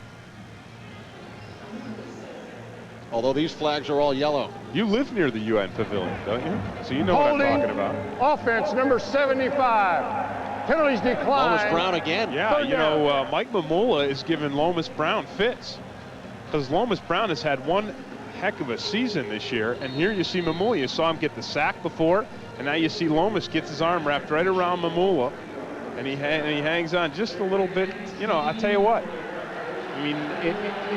Although these flags are all yellow.
You live near the UN Pavilion, don't you? So you know
Holding
what I'm talking about.
Offense number 75. Penalties decline.
Lomas Brown again.
Yeah, you know, Mike Mamula is giving Lomas Brown fits, because Lomas Brown has had one heck of a season this year, and here you see Mamula. You saw him get the sack before, and now you see Lomas gets his arm wrapped right around Mamula, and he hangs on just a little bit. You know, I'll tell you what. I mean,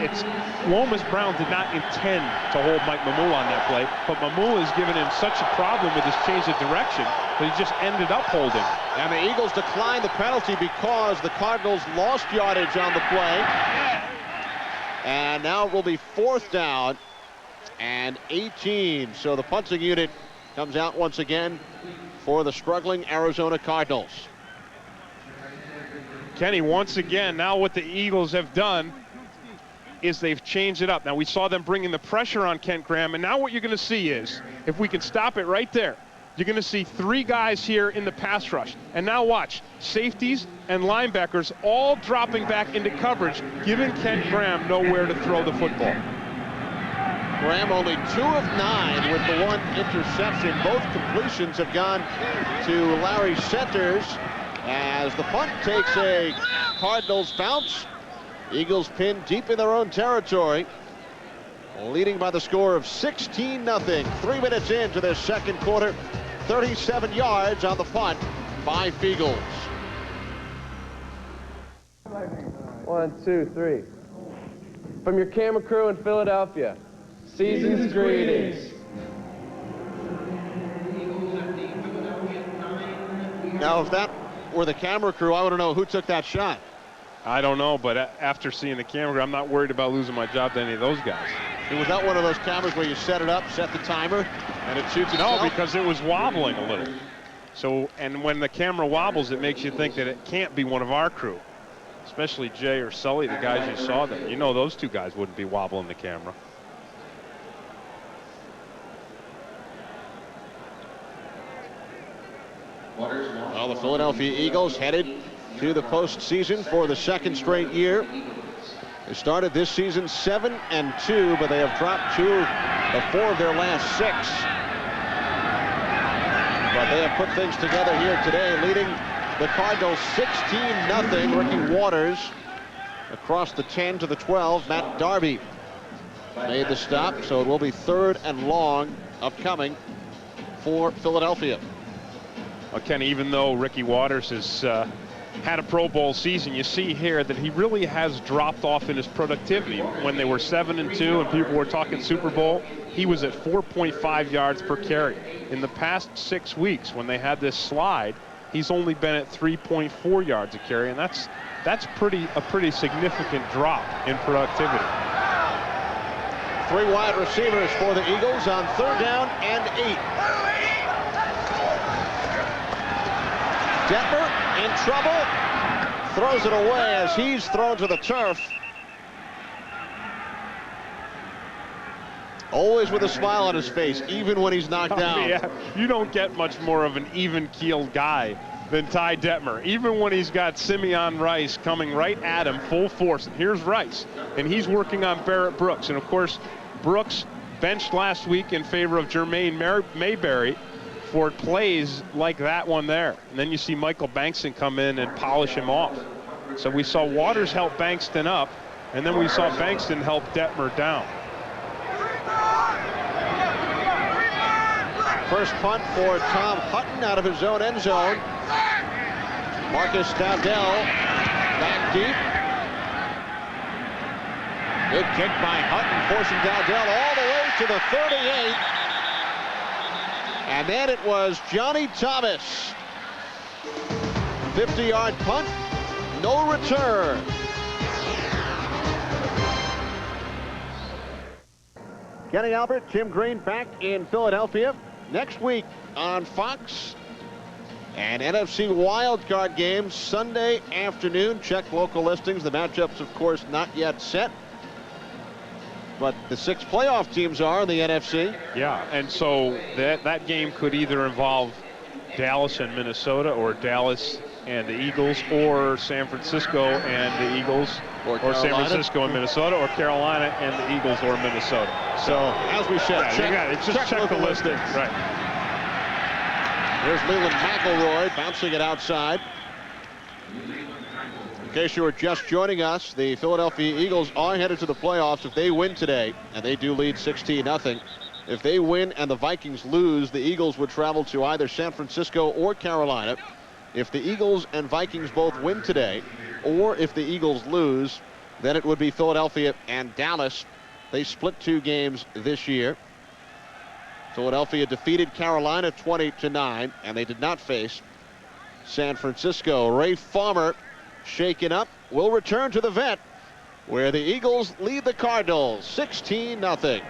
it's Lomas Brown did not intend to hold Mike Mamula on that play, but Mamula has given him such a problem with his change of direction that he just ended up holding.
And the Eagles declined the penalty because the Cardinals lost yardage on the play. And now it will be 4th down and 18. So the punting unit comes out once again for the struggling Arizona Cardinals.
Kenny, once again, now what the Eagles have done is they've changed it up. Now, we saw them bringing the pressure on Kent Graham, and now what you're going to see is, if we can stop it right there, you're going to see 3 guys here in the pass rush. And now watch, safeties and linebackers all dropping back into coverage, giving Kent Graham nowhere to throw the football.
Graham only 2 of 9 with the 1 interception. Both completions have gone to Larry Centers, as the punt takes a Cardinals bounce. Eagles pinned deep in their own territory, leading by the score of 16-0. 3 minutes into their second quarter. 37 yards on the punt by Eagles.
1, 2, 3. From your camera crew in Philadelphia, season's greetings.
Now, if that were the camera crew, I want to know who took that shot.
I don't know, but after seeing the camera, I'm not worried about losing my job to any of those guys.
And was that one of those cameras where you set it up, set the timer, and it shoots itself?
No, because it was wobbling a little. So, and when the camera wobbles, it makes you think that it can't be one of our crew, especially Jay or Sully, the guys you saw there. You know those 2 guys wouldn't be wobbling the camera.
Well, the Philadelphia Eagles headed to the postseason for the 2nd straight year. They started this season 7-2, but they have dropped 2 of 4 of their last 6. But they have put things together here today, leading the Cardinals 16-0. Ricky Waters across the 10 to the 12. Matt Darby made the stop, so it will be 3rd and long upcoming for Philadelphia.
Well, Ken, even though Ricky Waters has had a Pro Bowl season, you see here that he really has dropped off in his productivity. When they were 7-2 and people were talking Super Bowl, he was at 4.5 yards per carry. In the past 6 weeks, when they had this slide, he's only been at 3.4 yards a carry, and that's a pretty significant drop in productivity.
3 wide receivers for the Eagles on 3rd down and 8. Detmer in trouble, throws it away as he's thrown to the turf. Always with a smile on his face, even when he's knocked down.
Yeah, you don't get much more of an even-keeled guy than Ty Detmer. Even when he's got Simeon Rice coming right at him full force. And here's Rice, and he's working on Barrett Brooks. And of course, Brooks benched last week in favor of Jermaine Mayberry for plays like that one there. And then you see Michael Bankson come in and polish him off. So we saw Waters help Bankston up, and then we saw Bankston help Detmer down.
First punt for Tom Hutton out of his own end zone. Marcus Dowdell back deep. Good kick by Hutton, forcing Dowdell all the way to the 38. And then it was Johnny Thomas. 50-yard punt, no return. Kenny Albert, Tim Green back in Philadelphia. Next week on Fox. And NFC wildcard game Sunday afternoon. Check local listings. The matchups, of course, not yet set. But the 6 playoff teams are in the NFC.
Yeah, and so that game could either involve Dallas and Minnesota, or Dallas and the Eagles, or San Francisco and the Eagles, or San Francisco and Minnesota, or Carolina and the Eagles or Minnesota.
So, as we said,
check the listings. Right.
Here's Leland McElroy bouncing it outside. In case you were just joining us, the Philadelphia Eagles are headed to the playoffs if they win today, and they do lead 16-0. If they win and the Vikings lose, the Eagles would travel to either San Francisco or Carolina. If the Eagles and Vikings both win today, or if the Eagles lose, then it would be Philadelphia and Dallas. They split 2 games this year. Philadelphia defeated Carolina 20-9, and they did not face San Francisco. Ray Farmer, shaken up, will return to the vet, where the Eagles lead the Cardinals 16-0.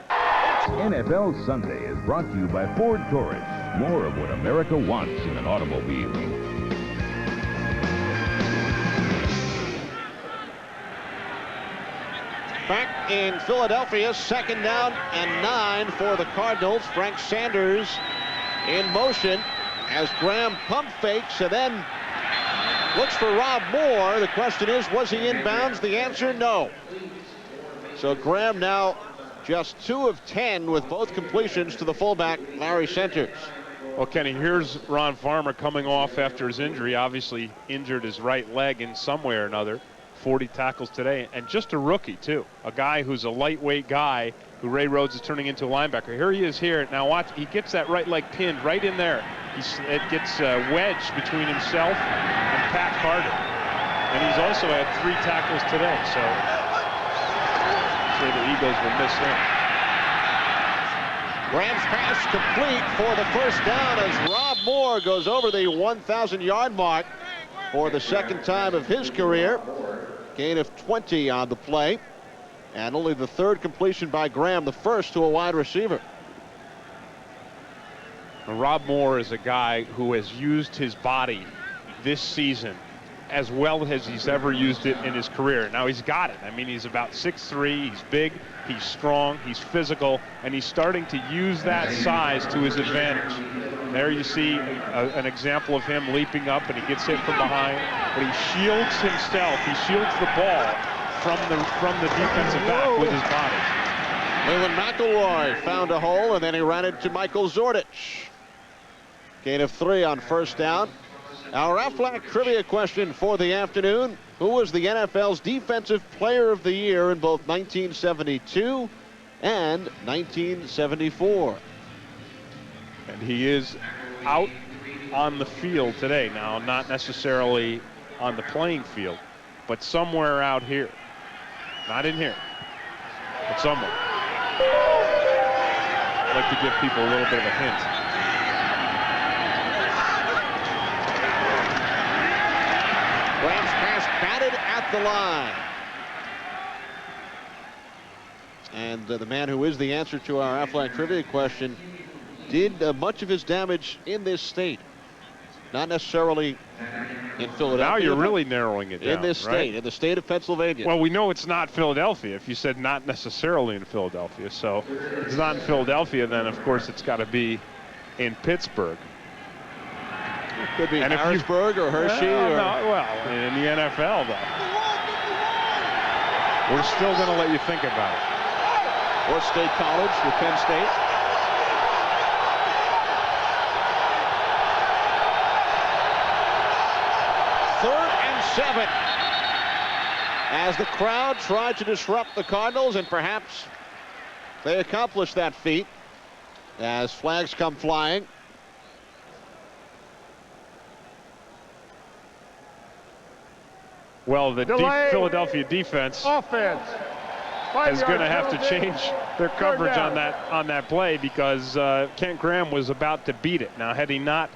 NFL Sunday is brought to you by Ford Taurus. More of what America wants in an automobile.
Back in Philadelphia, 2nd down and 9 for the Cardinals. Frank Sanders in motion as Graham pump fakes and then looks for Rob Moore. The question is, was he inbounds? The answer, no. So Graham now just 2 of 10 with both completions to the fullback, Larry Centers.
Well, Kenny, here's Ron Farmer coming off after his injury. Obviously injured his right leg in some way or another. 40 tackles today, and just a rookie, too. A guy who's a lightweight guy who Ray Rhodes is turning into a linebacker. Here he is here. Now watch, he gets that right leg pinned right in there. It gets wedged between himself and Pat Carter. And he's also had 3 tackles today, so the Eagles will miss him.
Graham's pass complete for the first down as Rob Moore goes over the 1,000-yard mark for the 2nd time of his career. Gain of 20 on the play, and only the 3rd completion by Graham, the first to a wide receiver.
Rob Moore is a guy who has used his body this season as well as he's ever used it in his career. Now he's got it. I mean, he's about 6'3", he's big, he's strong, he's physical, and he's starting to use that size to his advantage. There you see an example of him leaping up, and he gets hit from behind, but he shields himself. He shields the ball from the defensive back with his body.
Leland McElroy found a hole, and then he ran it to Michael Zordich. Gain of 3 on first down. Our Aflac trivia question for the afternoon: who was the NFL's Defensive Player of the Year in both 1972 and 1974?
And he is out on the field today. Now, not necessarily on the playing field, but somewhere out here. Not in here, but somewhere. I'd like to give people a little bit of a hint.
Graham's pass batted at the line. And the man who is the answer to our Aflac trivia question did much of his damage in this state. Not necessarily in Philadelphia.
Now you're really narrowing it down.
In this state,
right?
in the state of Pennsylvania.
Well, we know it's not Philadelphia if you said not necessarily in Philadelphia. So if it's not in Philadelphia, then of course it's got to be in Pittsburgh.
It could be Harrisburg or Hershey.
Well, in the NFL, though. We're still going to let you think about it.
Or State College with Penn State. 7. As the crowd tried to disrupt the Cardinals, and perhaps they accomplished that feat as flags come flying.
Well, the Philadelphia defense
offense
is going to have to change their coverage on that play because Kent Graham was about to beat it. Now, had he not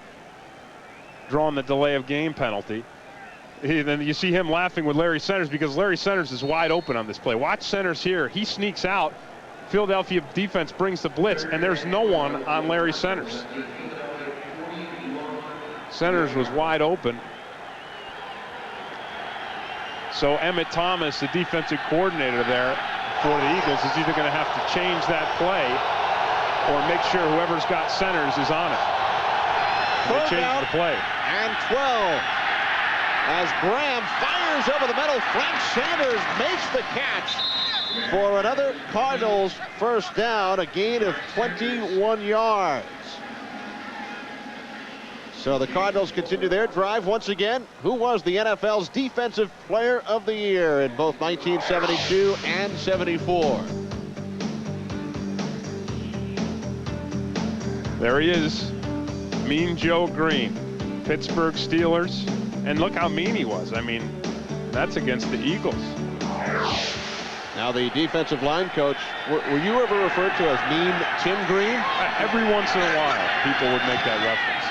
drawn the delay of game penalty, then you see him laughing with Larry Centers because Larry Centers is wide open on this play. Watch Centers here. He sneaks out. Philadelphia defense brings the blitz, and there's no one on Larry Centers. Centers was wide open. So Emmett Thomas, the defensive coordinator there for the Eagles, is either going to have to change that play or make sure whoever's got Centers is on it. They change the play.
And 12. As Graham fires over the middle, Frank Sanders makes the catch for another Cardinals first down, a gain of 21 yards. So the Cardinals continue their drive once again. Who was the NFL's Defensive Player of the Year in both 1972 and 74?
There he is, Mean Joe Green, Pittsburgh Steelers. And look how mean he was. I mean, that's against the Eagles.
Now the defensive line coach, were you ever referred to as Mean Tim Green?
Every once in a while, people would make that reference.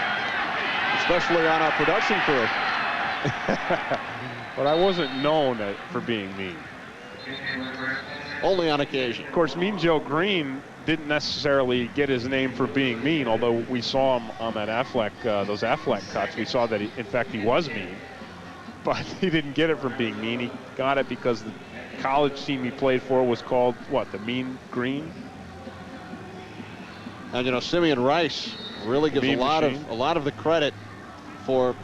Especially on our production crew.
But I wasn't known for being mean.
Only on occasion.
Of course, Mean Joe Green didn't necessarily get his name for being mean, although we saw him on that Affleck, those Affleck cuts. We saw that, in fact, he was mean. But he didn't get it from being mean. He got it because the college team he played for was called, what, the Mean Green?
And, you know, Simeon Rice really gives a lot of the credit for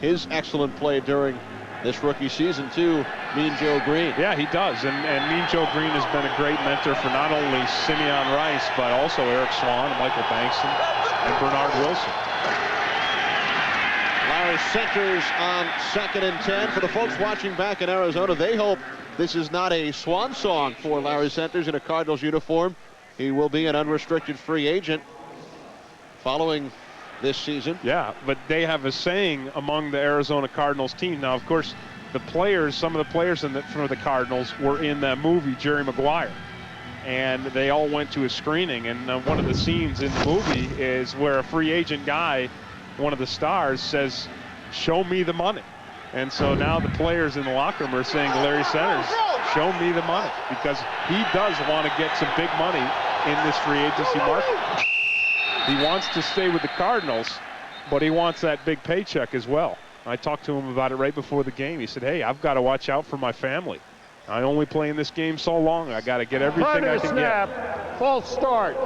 his excellent play during this rookie season to Mean Joe Green.
Yeah, he does. And Mean Joe Green has been a great mentor for not only Simeon Rice, but also Eric Swan, Michael Bankston, and Bernard Wilson.
Larry Centers on 2nd and 10. For the folks watching back in Arizona, they hope this is not a swan song for Larry Centers in a Cardinals uniform. He will be an unrestricted free agent following this season.
Yeah, but they have a saying among the Arizona Cardinals team. Now, of course, the players, some of the players for the Cardinals were in that movie, Jerry Maguire. And they all went to a screening. And one of the scenes in the movie is where a free agent guy, one of the stars, says, "Show me the money." And so now the players in the locker room are saying to Larry Centers, "Show me the money," because he does want to get some big money in this free agency market. He wants to stay with the Cardinals, but he wants that big paycheck as well. I talked to him about it right before the game. He said, "Hey, I've got to watch out for my family. I only play in this game so long. I got to get everything I can
snap,
get."
False start.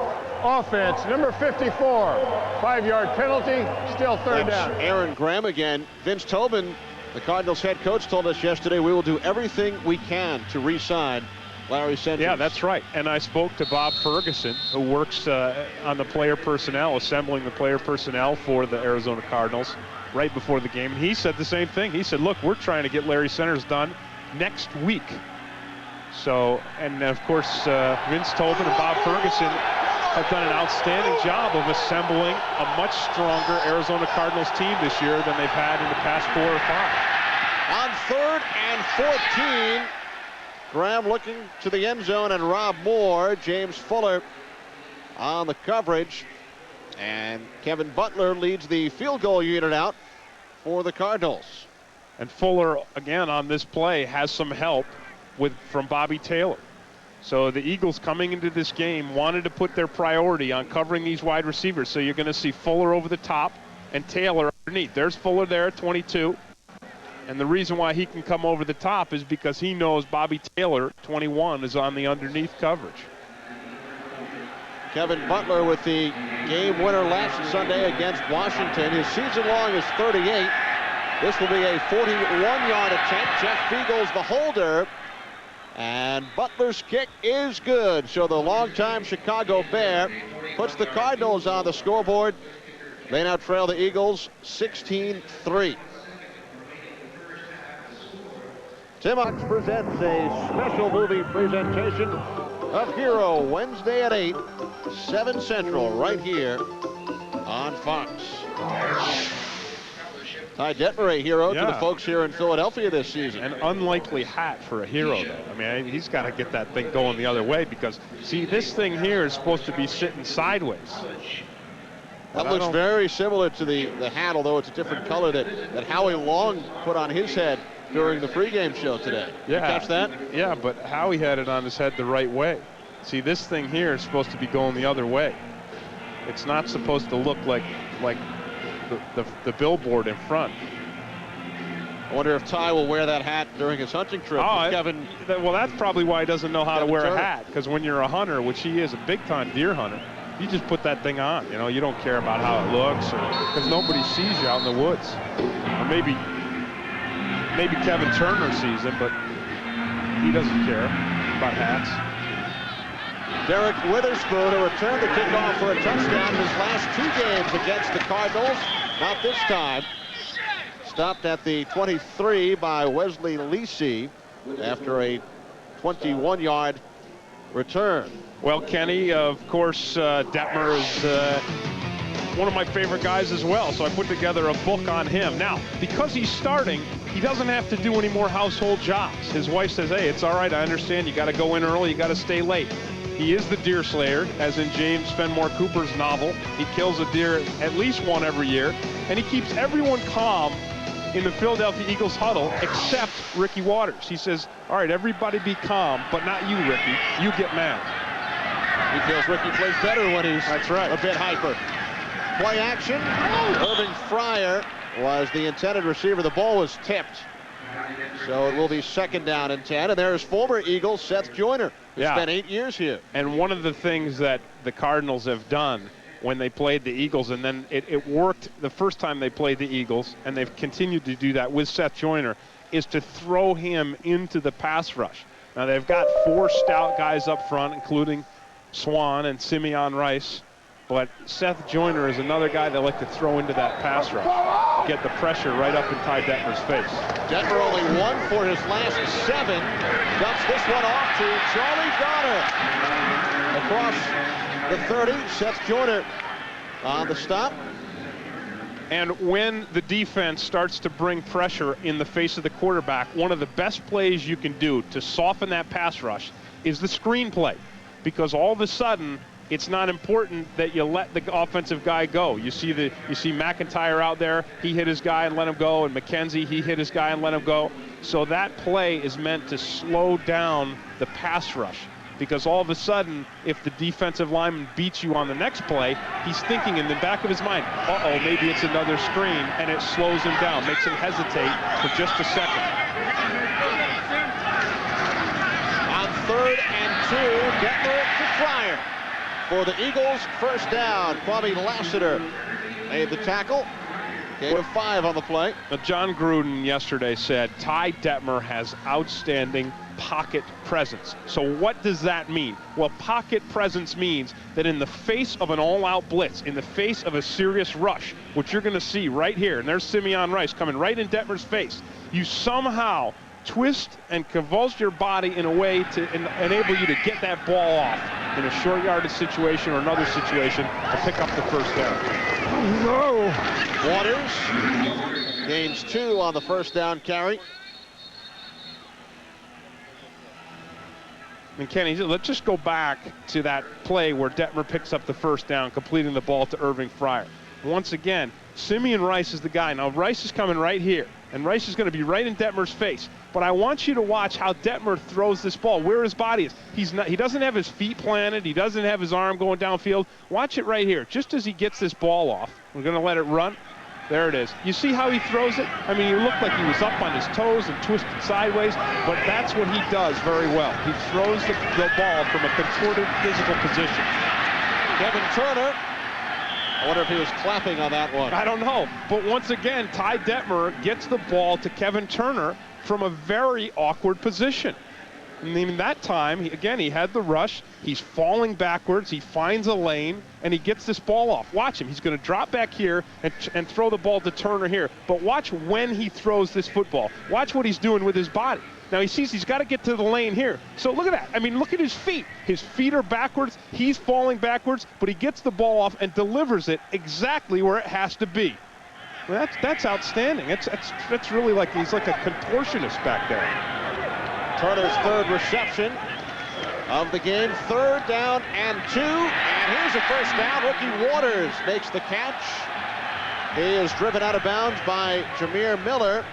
Offense, number 54. 5-yard penalty, still third down.
Aaron Graham again. Vince Tobin, the Cardinals head coach, told us yesterday we will do everything we can to re-sign Larry Centers.
Yeah, that's right. And I spoke to Bob Ferguson, who works on the player personnel, assembling the player personnel for the Arizona Cardinals right before the game. And he said the same thing. He said, "Look, we're trying to get Larry Centers done next week." So, and of course, Vince Tobin and Bob Ferguson have done an outstanding job of assembling a much stronger Arizona Cardinals team this year than they've had in the past 4 or 5.
On 3rd and 14, Graham looking to the end zone, and Rob Moore, James Fuller on the coverage. And Kevin Butler leads the field goal unit out for the Cardinals.
And Fuller, again, on this play, has some help from Bobby Taylor. So the Eagles coming into this game wanted to put their priority on covering these wide receivers. So you're going to see Fuller over the top and Taylor underneath. There's Fuller there at 22. And the reason why he can come over the top is because he knows Bobby Taylor, 21, is on the underneath coverage.
Kevin Butler with the game winner last Sunday against Washington. His season long is 38. This will be a 41-yard attempt. Jeff Beagle's the holder. And Butler's kick is good. So the longtime Chicago Bear puts the Cardinals on the scoreboard. They now trail the Eagles 16-3. Timox presents a special movie presentation of Hero Wednesday at 8, 7 Central, right here on Fox. Ty Detmer, a hero to the folks here in Philadelphia this season.
An unlikely hat for a hero, though. I mean, he's got to get that thing going the other way because, see, this thing here is supposed to be sitting sideways.
That looks very similar to the hat, although it's a different color that Howie Long put on his head during the pregame show today.
Yeah.
You catch that?
Yeah, but Howie had it on his head the right way. See, this thing here is supposed to be going the other way. It's not supposed to look like the billboard in front.
I wonder if Ty will wear that hat during his hunting trip. Kevin.
Well, that's probably why he doesn't know how to wear a hat, because when you're a hunter, which he is, a big-time deer hunter, you just put that thing on. You know, you don't care about how it looks, because nobody sees you out in the woods. Or maybe Kevin Turner sees it, but he doesn't care about hats.
Derek Witherspoon, who returned the kickoff for a touchdown in his last 2 games against the Cardinals. Not this time. Stopped at the 23 by Wesley Lisi after a 21-yard return.
Well, Kenny, of course, Detmer is one of my favorite guys as well, so I put together a book on him. Now, because he's starting, he doesn't have to do any more household jobs. His wife says, hey, it's all right, I understand, you got to go in early, you got to stay late. He is the deer slayer, as in James Fenimore Cooper's novel. He kills a deer at least one every year, and he keeps everyone calm in the Philadelphia Eagles huddle except Ricky Waters. He says, all right, everybody be calm, but not you, Ricky. You get mad.
He feels Ricky plays better when he's a bit hyper. Play action. Irving Fryer was the intended receiver. The ball was tipped. So it will be 2nd down and 10. And there's former Eagle Seth Joyner, who spent 8 years here.
And one of the things that the Cardinals have done when they played the Eagles, and then it worked the first time they played the Eagles, and they've continued to do that with Seth Joyner, is to throw him into the pass rush. Now, they've got 4 stout guys up front, including Swan and Simeon Rice, but Seth Joyner is another guy they like to throw into that pass rush, get the pressure right up in Ty Detmer's face.
Detmer only 1 for his last 7. Dumps this one off to Charlie Donner. Across the 30, Seth Joyner on the stop.
And when the defense starts to bring pressure in the face of the quarterback, one of the best plays you can do to soften that pass rush is the screen play. Because all of a sudden, it's not important that you let the offensive guy go. You see McIntyre out there, he hit his guy and let him go, and McKenzie, he hit his guy and let him go. So that play is meant to slow down the pass rush. Because all of a sudden, if the defensive lineman beats you on the next play, he's thinking in the back of his mind, uh-oh, maybe it's another screen, and it slows him down, makes him hesitate for just a second.
On 3rd and 2, Detmer to Fryer. For the Eagles, 1st down. Kwame Lassiter made the tackle. Gain of 5 on the play.
Now, John Gruden yesterday said Ty Detmer has outstanding pocket presence. So what does that mean? Well, pocket presence means that in the face of an all-out blitz, in the face of a serious rush, which you're going to see right here, and there's Simeon Rice coming right in Detmer's face, you somehow twist and convulse your body in a way to enable you to get that ball off in a short yardage situation or another situation to pick up the 1st down.
No. Waters gains 2 on the 1st down carry.
And Kenny, let's just go back to that play where Detmer picks up the 1st down, completing the ball to Irving Fryer. Once again, Simeon Rice is the guy. Now, Rice is coming right here, and Rice is going to be right in Detmer's face. But I want you to watch how Detmer throws this ball, where his body is. He doesn't have his feet planted. He doesn't have his arm going downfield. Watch it right here. Just as he gets this ball off, we're going to let it run. There it is. You see how he throws it? I mean, he looked like he was up on his toes and twisted sideways, but that's what he does very well. He throws the ball from a contorted physical position.
Kevin Turner, I wonder if he was clapping on that one.
I don't know. But once again, Ty Detmer gets the ball to Kevin Turner from a very awkward position. I mean, that time, he had the rush. He's falling backwards. He finds a lane, and he gets this ball off. Watch him. He's going to drop back here and throw the ball to Turner here. But watch when he throws this football. Watch what he's doing with his body. Now he sees he's got to get to the lane here. So look at that. I mean, look at his feet. His feet are backwards. He's falling backwards, but he gets the ball off and delivers it exactly where it has to be. Well, that's outstanding. That's really like he's like a contortionist back there.
Turner's third reception of the game. 3rd down and 2. And here's a first down. Rookie Waters makes the catch. He is driven out of bounds by Jameer Miller.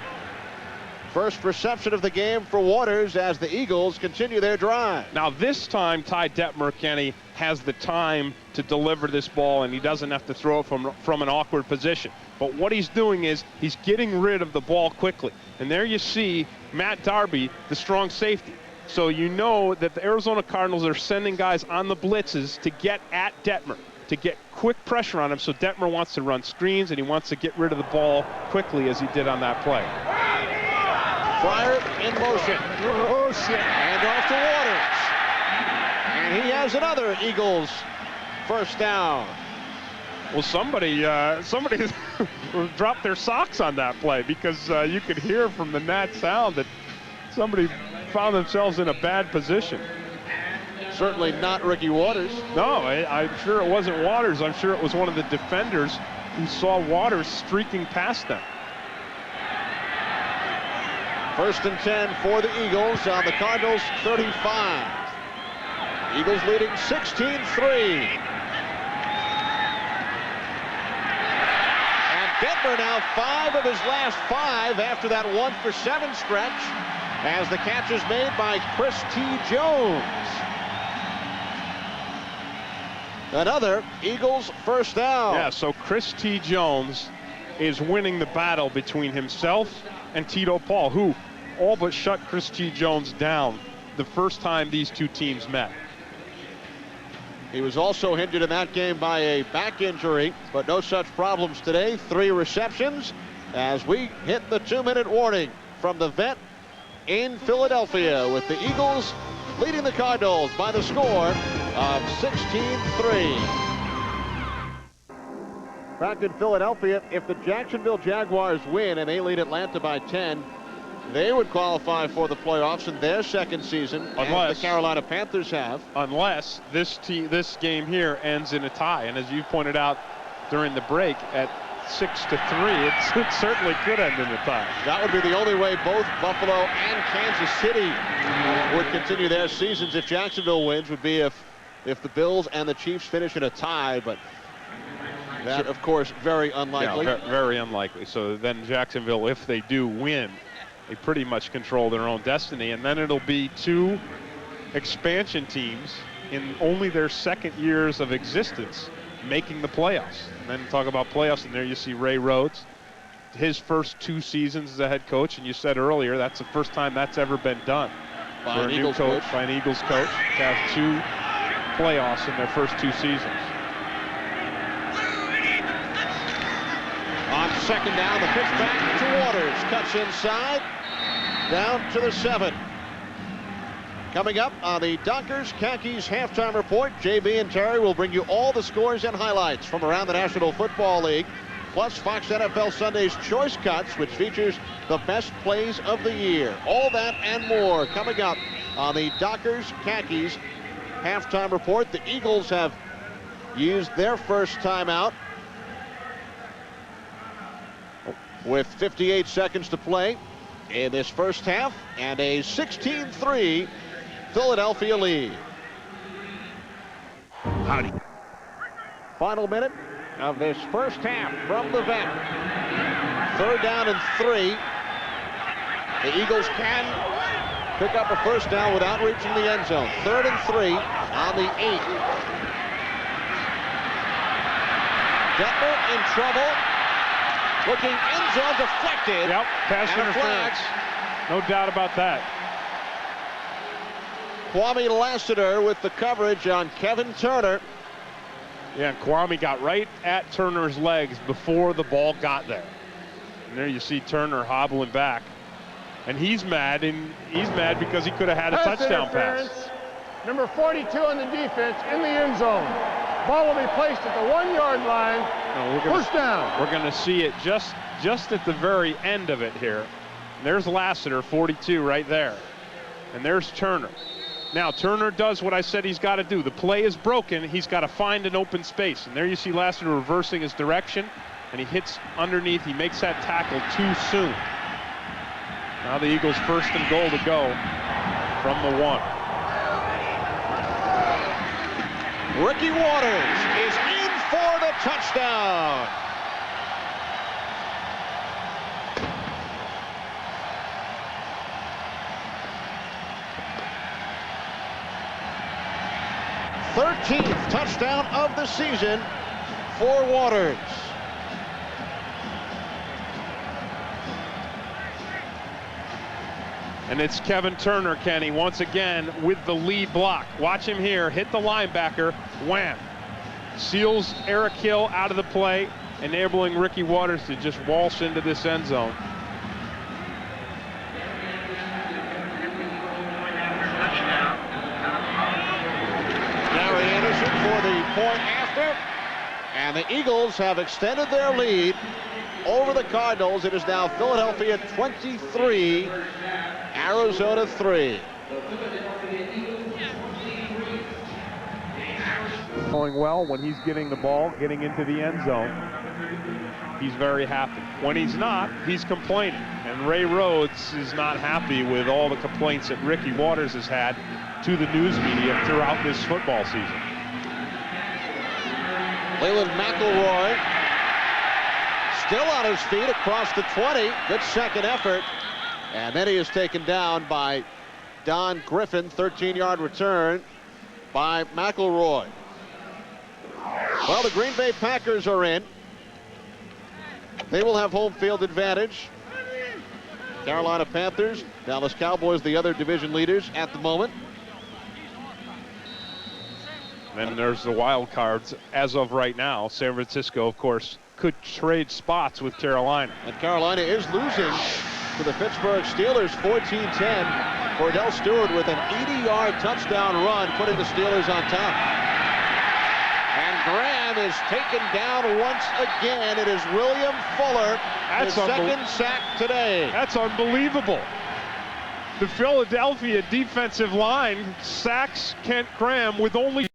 First reception of the game for Waters as the Eagles continue their drive.
Now this time, Ty Detmer, Kenny, has the time to deliver this ball, and he doesn't have to throw it from an awkward position. But what he's doing is he's getting rid of the ball quickly. And there you see Matt Darby, the strong safety. So you know that the Arizona Cardinals are sending guys on the blitzes to get at Detmer, to get quick pressure on him. So Detmer wants to run screens, and he wants to get rid of the ball quickly as he did on that play.
Fryer in motion. And off to Waters. And he has another Eagles first down.
Well, somebody dropped their socks on that play, because you could hear from the Nat sound that somebody found themselves in a bad position.
Certainly not Ricky Waters.
No, I'm sure it wasn't Waters. I'm sure it was one of the defenders who saw Waters streaking past them.
1st and 10 for the Eagles on the Cardinals 35. Eagles leading 16-3. And Detmer now 5 of his last 5 after that 1-for-7 stretch, as the catch is made by Chris T. Jones. Another Eagles first down.
Yeah, so Chris T. Jones is winning the battle between himself and Tito Paul, who all but shut Chris T. Jones down the first time these two teams met.
He was also hindered in that game by a back injury, but no such problems today. 3 receptions as we hit the 2-minute warning from the vet in Philadelphia, with the Eagles leading the Cardinals by the score of 16-3. Back in Philadelphia, if the Jacksonville Jaguars win and they lead Atlanta by 10, they would qualify for the playoffs in their second season, as the Carolina Panthers have.
Unless this game here ends in a tie. And as you pointed out during the break, at 6-3, it certainly could end in a tie.
That would be the only way both Buffalo and Kansas City would continue their seasons. If Jacksonville wins, would be if the Bills and the Chiefs finish in a tie, but that, of course, very unlikely.
Yeah, very unlikely. So then Jacksonville, if they do win, they pretty much control their own destiny. And then it'll be 2 expansion teams in only their second years of existence making the playoffs. And then talk about playoffs, and there you see Ray Rhodes, his first 2 seasons as a head coach. And you said earlier, that's the first time that's ever been done
by
for a new coach, by an Eagles coach, to have 2 playoffs in their first 2 seasons.
On 2nd down, the pitch back to Waters. Cuts inside, down to the 7. Coming up on the Dockers Khakis halftime report, JB and Terry will bring you all the scores and highlights from around the National Football League, plus Fox NFL Sunday's Choice Cuts, which features the best plays of the year. All that and more coming up on the Dockers Khakis halftime report. The Eagles have used their first timeout with 58 seconds to play in this first half, and a 16-3 Philadelphia lead.
Howdy.
Final minute of this first half from the vet. 3rd down and 3. The Eagles can pick up a first down without reaching the end zone. 3rd and 3 on the 8. Detmer in trouble. Looking end zone deflected.
Yep, pass interference. No doubt about that.
Kwame Lassiter with the coverage on Kevin Turner.
Yeah, Kwame got right at Turner's legs before the ball got there. And there you see Turner hobbling back. And he's mad because he could have had a touchdown pass.
Number 42 on the defense in the end zone. Ball will be placed at the 1-yard line. First down.
We're going to see it just at the very end of it here. There's Lassiter, 42 right there. And there's Turner. Now, Turner does what I said he's got to do. The play is broken. He's got to find an open space. And there you see Lassiter reversing his direction, and he hits underneath. He makes that tackle too soon. Now the Eagles first and goal to go from the 1.
Ricky Waters is in for the touchdown. th touchdown of the season for Waters.
And it's Kevin Turner, Kenny, once again with the lead block. Watch him here, hit the linebacker, wham. Seals Eric Hill out of the play, enabling Ricky Waters to just waltz into this end zone.
Gary Anderson for the point after. And the Eagles have extended their lead over the Cardinals. It is now Philadelphia 23, Arizona 3.
Going well when he's getting the ball, getting into the end zone. He's very happy. When he's not, he's complaining. And Ray Rhodes is not happy with all the complaints that Ricky Waters has had to the news media throughout this football season.
Leland McElroy still on his feet across the 20. Good second effort. And then he is taken down by Don Griffin. 13-yard return by McElroy. Well, the Green Bay Packers are in. They will have home field advantage. Carolina Panthers, Dallas Cowboys, the other division leaders at the moment.
Then there's the wild cards as of right now. San Francisco, of course, could trade spots with Carolina.
And Carolina is losing to the Pittsburgh Steelers 14-10. Cordell Stewart with an 80-yard touchdown run, putting the Steelers on top. And Graham is taken down once again. It is William Fuller, his second sack today.
That's unbelievable. The Philadelphia defensive line sacks Kent Graham with only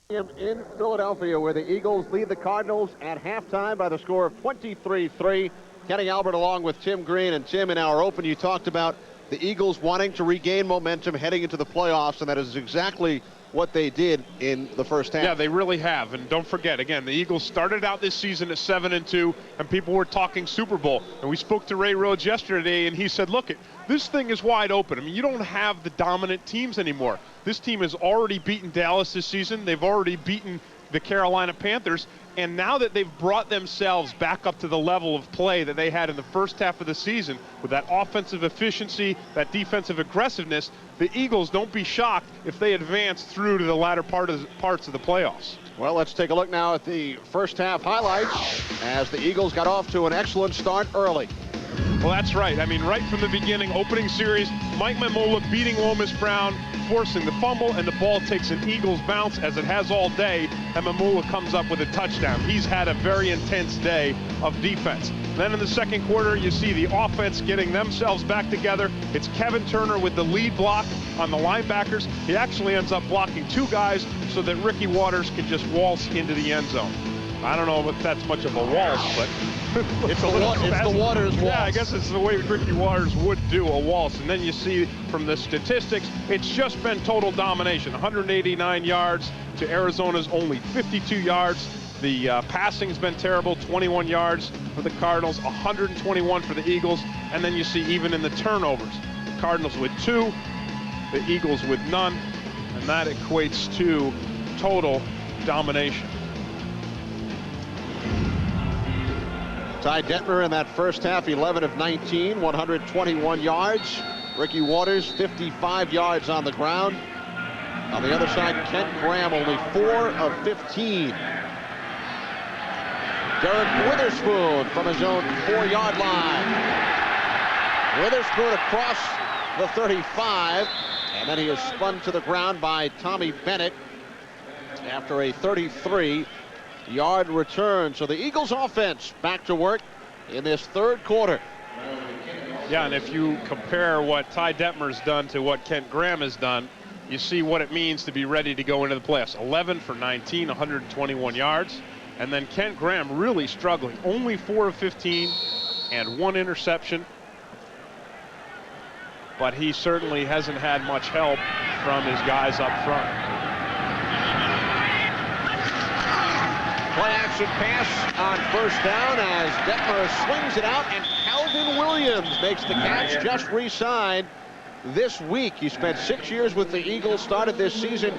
in Philadelphia, where the Eagles lead the Cardinals at halftime by the score of 23-3. Kenny Albert along with Tim Green. And Tim, in our open, you talked about the Eagles wanting to regain momentum heading into the playoffs, and that is exactly what they did in the first half.
Yeah, they really have. And don't forget, again, the Eagles started out this season at 7-2, and people were talking Super Bowl. And we spoke to Ray Rhodes yesterday, and he said, look, this thing is wide open. I mean, you don't have the dominant teams anymore. This team has already beaten Dallas this season. They've already beaten the Carolina Panthers. And now that they've brought themselves back up to the level of play that they had in the first half of the season, with that offensive efficiency, that defensive aggressiveness, the Eagles, don't be shocked if they advance through to the latter parts of the playoffs.
Well, let's take a look now at the first half highlights as the Eagles got off to an excellent start early.
Well, that's right. I mean, right from the beginning, opening series, Mike Mamula beating Lomas Brown, forcing the fumble, and the ball takes an Eagles bounce, as it has all day, and Mamula comes up with a touchdown. He's had a very intense day of defense. Then in the second quarter, you see the offense getting themselves back together. It's Kevin Turner with the lead block on the linebackers. He actually ends up blocking two guys so that Ricky Waters can just waltz into the end zone. I don't know if that's much of a waltz, but
it's the Waters waltz.
Yeah, I guess it's the way Ricky Waters would do a waltz. And then you see from the statistics, it's just been total domination. 189 yards to Arizona's only 52 yards. The passing's been terrible, 21 yards for the Cardinals, 121 for the Eagles. And then you see even in the turnovers, the Cardinals with 2, the Eagles with none. And that equates to total domination.
Ty Detmer in that first half, 11 of 19, 121 yards. Ricky Waters, 55 yards on the ground. On the other side, Kent Graham, only 4 of 15. Derek Witherspoon from his own 4-yard line. Witherspoon across the 35, and then he is spun to the ground by Tommy Bennett after a 33-yard return. So the Eagles offense back to work in this third quarter.
Yeah, and if you compare what Ty Detmer's done to what Kent Graham has done, you see what it means to be ready to go into the playoffs. 11 for 19, 121 yards. And then Kent Graham really struggling. Only 4 of 15 and 1 interception. But he certainly hasn't had much help from his guys up front.
Play action pass on first down as Detmer swings it out, and Calvin Williams makes the catch, just re-signed this week. He spent 6 years with the Eagles, started this season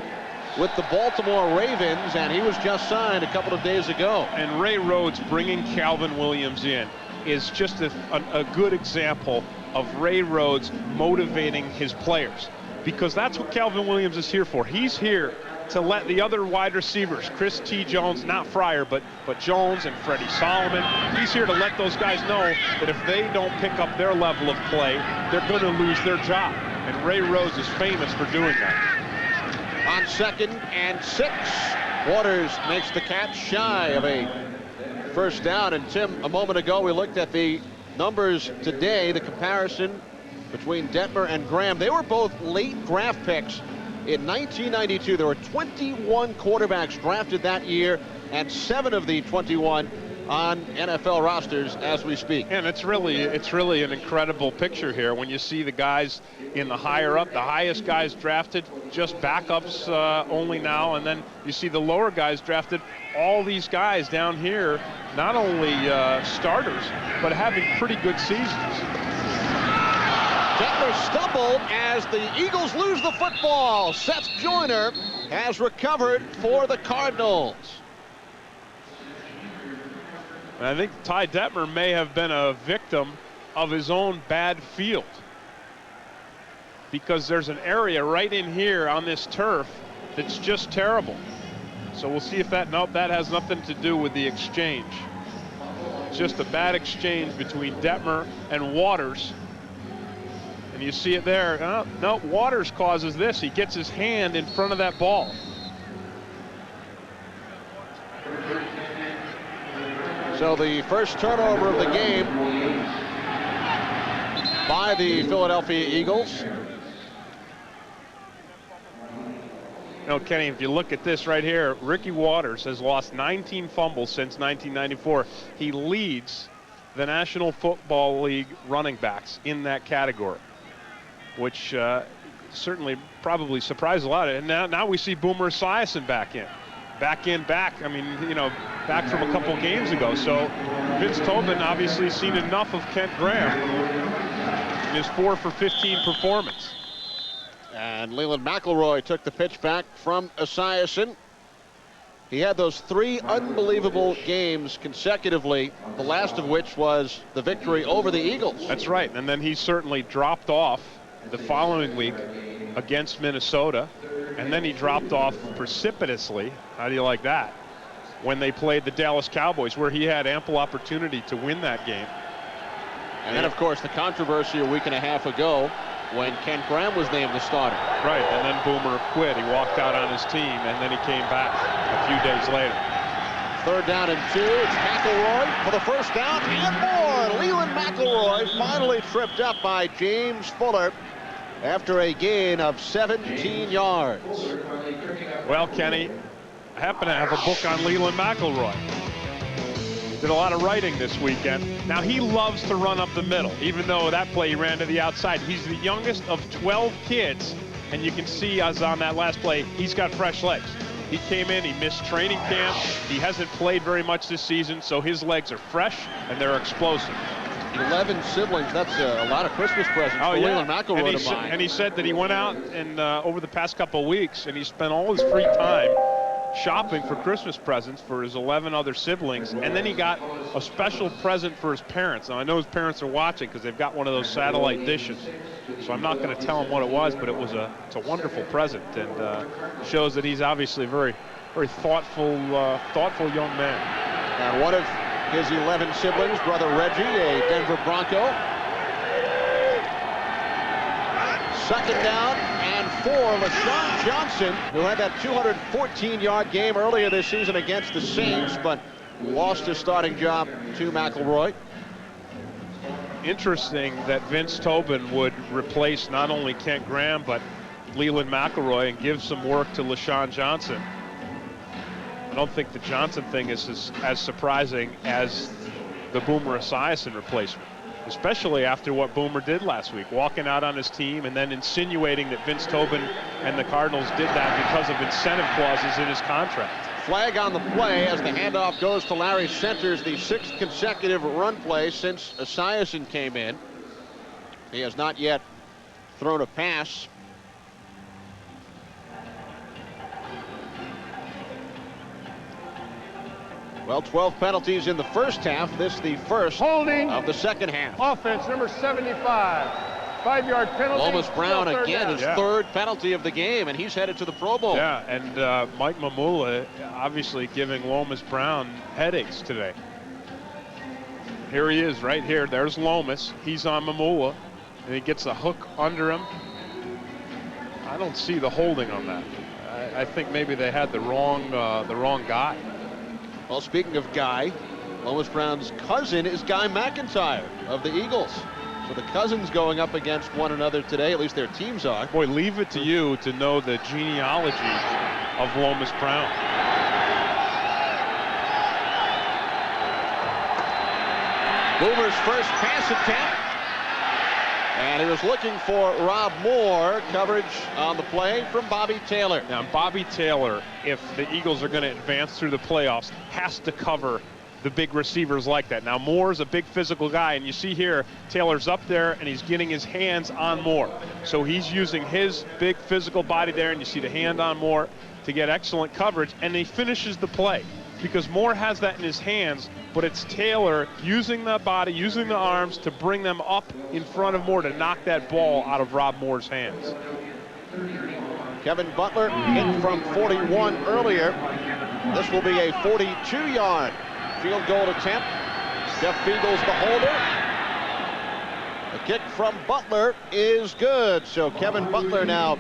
with the Baltimore Ravens, and he was just signed a couple of days ago.
And Ray Rhodes bringing Calvin Williams in is just a good example of Ray Rhodes motivating his players, because that's what Calvin Williams is here for. He's here to let the other wide receivers, Chris T. Jones, not Fryer, but Jones and Freddie Solomon, he's here to let those guys know that if they don't pick up their level of play, they're going to lose their job. And Ray Rhodes is famous for doing that.
On 2nd and 6, Waters makes the catch shy of a first down. And Tim, a moment ago we looked at the numbers today, the comparison between Detmer and Graham. They were both late draft picks in 1992. There were 21 quarterbacks drafted that year, and 7 of the 21 on NFL rosters as we speak.
And it's really an incredible picture here when you see the guys in the higher up, the highest guys drafted, just backups only now, and then you see the lower guys drafted, all these guys down here, not only starters, but having pretty good seasons.
Detmer stumbled as the Eagles lose the football. Seth Joyner has recovered for the Cardinals.
And I think Ty Detmer may have been a victim of his own bad field, because there's an area right in here on this turf that's just terrible. So we'll see if that has nothing to do with the exchange. It's just a bad exchange between Detmer and Waters. And you see it there. No, Waters causes this. He gets his hand in front of that ball.
So the first turnover of the game by the Philadelphia Eagles.
You know, Kenny, if you look at this right here, Ricky Waters has lost 19 fumbles since 1994. He leads the National Football League running backs in that category, which certainly probably surprised a lot. And now we see Boomer Esiason back. I mean, you know, back from a couple games ago. So Vince Tobin obviously seen enough of Kent Graham in his 4 for 15 performance.
And Leland McElroy took the pitch back from Esiason. He had those 3 unbelievable games consecutively, the last of which was the victory over the Eagles.
That's right. And then he certainly dropped off the following week against Minnesota. And then he dropped off precipitously. How do you like that? When they played the Dallas Cowboys, where he had ample opportunity to win that game.
And then, of course, the controversy a week and a half ago when Kent Graham was named the starter.
Right, and then Boomer quit. He walked out on his team, and then he came back a few days later.
3rd down and 2. It's McElroy for the first down and more. Leland McElroy finally tripped up by James Fuller after a gain of 17 yards.
Well, Kenny, I happen to have a book on Leland McElroy. Did a lot of writing this weekend. Now, he loves to run up the middle, even though that play he ran to the outside. He's the youngest of 12 kids, and you can see as on that last play, he's got fresh legs. He came in, he missed training camp. He hasn't played very much this season, so his legs are fresh and they're explosive.
11 siblings, that's a lot of Christmas presents for Leland McElroy to buy.
And he said that he went out and over the past couple of weeks, and he spent all his free time shopping for Christmas presents for his 11 other siblings, and then he got a special present for his parents. Now, I know his parents are watching because they've got one of those satellite dishes, so I'm not going to tell him what it was, but it's a wonderful present, and shows that he's obviously a very, very thoughtful young man.
And one of his 11 siblings, brother Reggie, a Denver Bronco. 2nd down and 4. LaShawn Johnson, who had that 214-yard game earlier this season against the Saints, but lost his starting job to McElroy.
interesting that Vince Tobin would replace not only Kent Graham, but Leland McElroy and give some work to LaShawn Johnson. I don't think the Johnson thing is as surprising as the Boomer Esiason replacement, especially after what Boomer did last week, walking out on his team and then insinuating that Vince Tobin and the Cardinals did that because of incentive clauses in his contract.
Flag on the play as the handoff goes to Larry Centers, the 6th consecutive run play since Esiason came in. He has not yet thrown a pass. Well, 12 penalties in the first half. This the first
Holding
of the second half.
Offense number 75. 5-yard penalty.
Lomas Brown again, his
Yeah.
third penalty of the game, and he's headed to the Pro Bowl.
Yeah, and Mike Mamula obviously giving Lomas Brown headaches today. Here he is right here. There's Lomas. He's on Mamula, and he gets a hook under him. I don't see the holding on that. I think maybe they had the wrong guy.
Well, speaking of Guy, Lomas Brown's cousin is Guy McIntyre of the Eagles. So the cousins going up against one another today, at least their teams are.
Boy, leave it to you to know the genealogy of Lomas Brown.
Boomer's first pass attempt. And he was looking for Rob Moore. Coverage on the play from Bobby Taylor.
Now, Bobby Taylor, if the Eagles are going to advance through the playoffs, has to cover the big receivers like that. Now, Moore's a big physical guy, and you see here, Taylor's up there, and he's getting his hands on Moore. So he's using his big physical body there, and you see the hand on Moore to get excellent coverage, and he finishes the play because Moore has that in his hands, but it's Taylor using the body, using the arms to bring them up in front of Moore to knock that ball out of Rob Moore's hands.
Kevin Butler hit from 41 earlier. This will be a 42-yard field goal attempt. Jeff Beagle's the holder. The kick from Butler is good. So Kevin Butler now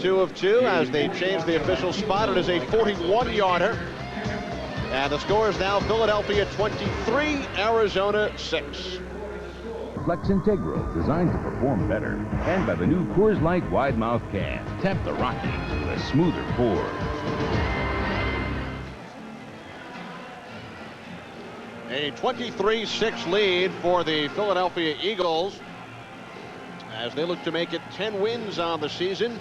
2 of 2 as they change the official spot. It is a 41-yarder. And the score is now Philadelphia 23, Arizona 6.
Flex Integral, designed to perform better. And by the new Coors Light Wide Mouth Can. Tap the Rockies with a smoother pour.
A 23-6 lead for the Philadelphia Eagles as they look to make it 10 wins on the season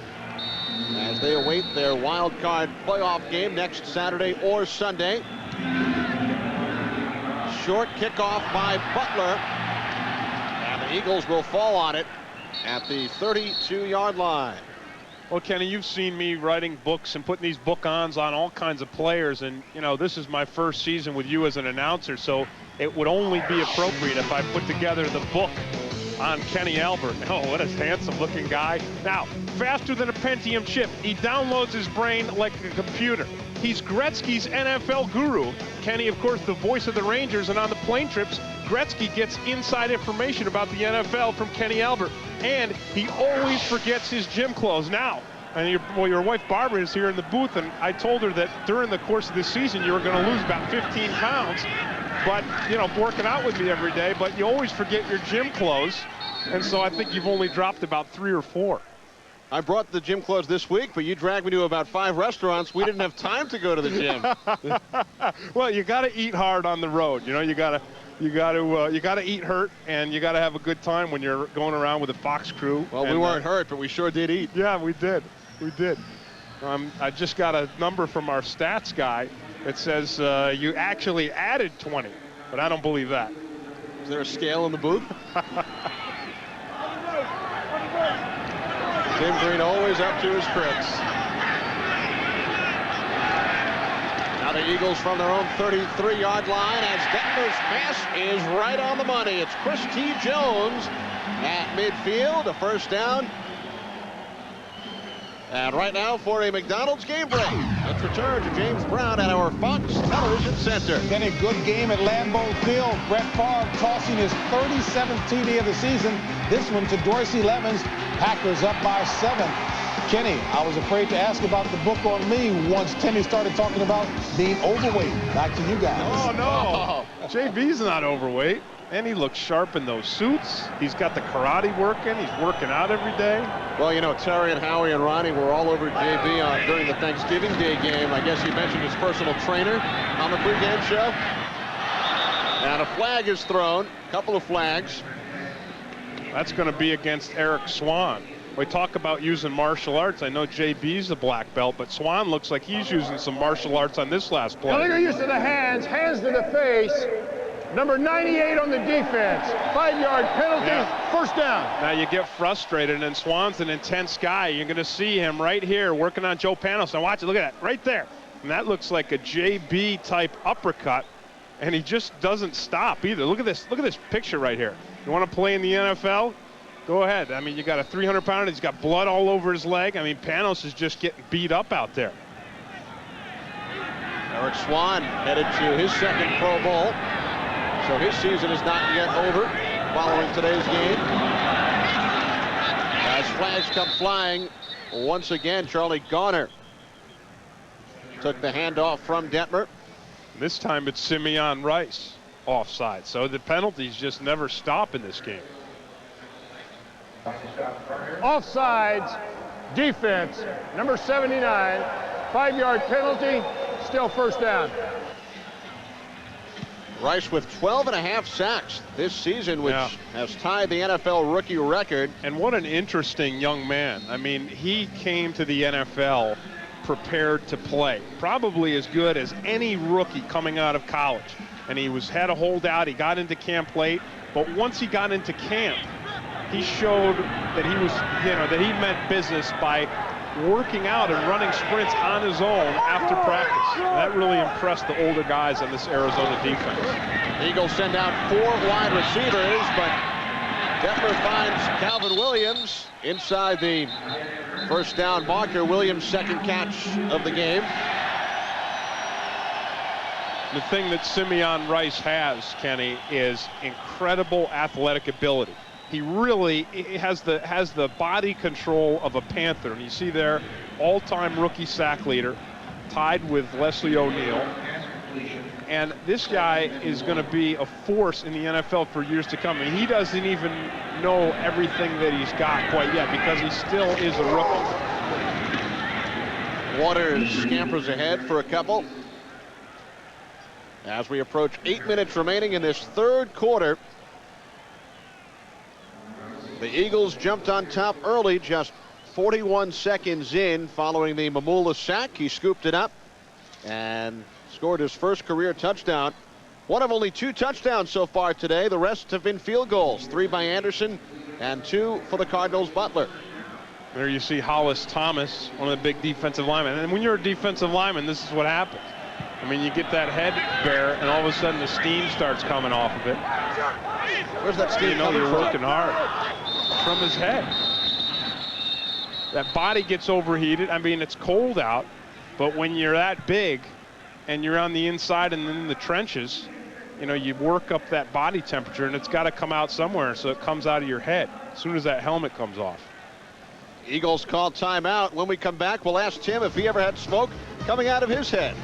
as they await their wild card playoff game next Saturday or Sunday. Short kickoff by Butler, and the Eagles will fall on it at the 32-yard line.
Well, Kenny, you've seen me writing books and putting these book-ons on all kinds of players, and, you know, this is my first season with you as an announcer, so it would only be appropriate if I put together the book on Kenny Albert. Oh, what a handsome-looking guy. Now, faster than a Pentium chip. He downloads his brain like a computer. He's Gretzky's NFL guru. Kenny, of course, the voice of the Rangers, and on the plane trips, Gretzky gets inside information about the NFL from Kenny Albert. And he always forgets his gym clothes. Now, and your wife Barbara is here in the booth, and I told her that during the course of this season you were going to lose about 15 pounds. But, you know, working out with me every day, but you always forget your gym clothes. And so I think you've only dropped about 3 or 4.
I brought the gym clothes this week, but you dragged me to about 5 restaurants. We didn't have time to go to the gym.
Well, you got to eat hard on the road. You know, you got to eat hurt, and you got to have a good time when you're going around with a Fox crew.
Well, we weren't hurt, but we sure did eat.
Yeah, we did. We did. I just got a number from our stats guy that says you actually added 20, but I don't believe that.
Is there a scale in the booth? Tim Green always up to his tricks. Now the Eagles from their own 33-yard line as Detmer's pass is right on the money. It's Chris T. Jones at midfield, a first down. And right now for a McDonald's game break. Let's return to James Brown at our Fox Television Center.
Then a good game at Lambeau Field. Brett Favre tossing his 37th TD of the season. This one to Dorsey Levens. Packers up by 7. Kenny, I was afraid to ask about the book on me once Timmy started talking about being overweight. Back to you guys.
Oh, no. JB's not overweight. And he looks sharp in those suits. He's got the karate working. He's working out every day.
Well, you know, Terry and Howie and Ronnie were all over JB during the Thanksgiving Day game. I guess he mentioned his personal trainer on the pregame show. And a flag is thrown. A couple of flags.
That's going to be against Eric Swan. We talk about using martial arts. I know JB's a black belt, but Swan looks like he's using some martial arts on this last play.
Illegal use of the hands to the face. Number 98 on the defense. 5-yard penalty, first down.
Now you get frustrated, and Swan's an intense guy. You're going to see him right here working on Joe Panos. Now watch it, look at that, right there. And that looks like a JB-type uppercut, and he just doesn't stop either. Look at this picture right here. You want to play in the NFL? Go ahead. I mean, you got a 300-pounder. He's got blood all over his leg. I mean, Panos is just getting beat up out there.
Eric Swan headed to his second Pro Bowl. So his season is not yet over following today's game. As flags come flying, once again, Charlie Garner took the handoff from Detmer.
This time it's Simeon Rice offside. So the penalties just never stop in this game.
Offsides, defense, number 79, 5-yard penalty, still first down.
Rice with 12.5 sacks this season, which has tied the NFL rookie record.
And what an interesting young man. I mean, he came to the NFL prepared to play, probably as good as any rookie coming out of college. And he had a holdout. He got into camp late, but once he got into camp, he showed that he was, that he meant business by working out and running sprints on his own after practice. And that really impressed the older guys on this Arizona defense.
Eagles send out 4 wide receivers, but Detmer finds Calvin Williams inside the first down marker. Williams' second catch of the game.
The thing that Simeon Rice has, Kenny, is incredible athletic ability. He really has the body control of a Panther. And you see there, all-time rookie sack leader, tied with Leslie O'Neal. And this guy is going to be a force in the NFL for years to come. And he doesn't even know everything that he's got quite yet because he still is a rookie.
Waters scampers ahead for a couple. As we approach 8 minutes remaining in this third quarter. The Eagles jumped on top early, just 41 seconds in following the Mamula sack. He scooped it up and scored his first career touchdown. One of only 2 touchdowns so far today. The rest have been field goals, 3 by Anderson and 2 for the Cardinals' Butler.
There you see Hollis Thomas, one of the big defensive linemen. And when you're a defensive lineman, this is what happens. I mean, you get that head bare, and all of a sudden the steam starts coming off of it.
Where's that steam coming
you're
from?
working hard. From his head. That body gets overheated. I mean, it's cold out, but when you're that big and you're on the inside and in the trenches, you work up that body temperature, and it's got to come out somewhere, so it comes out of your head as soon as that helmet comes off.
Eagles call timeout. When we come back, we'll ask Tim if he ever had smoke coming out of his head.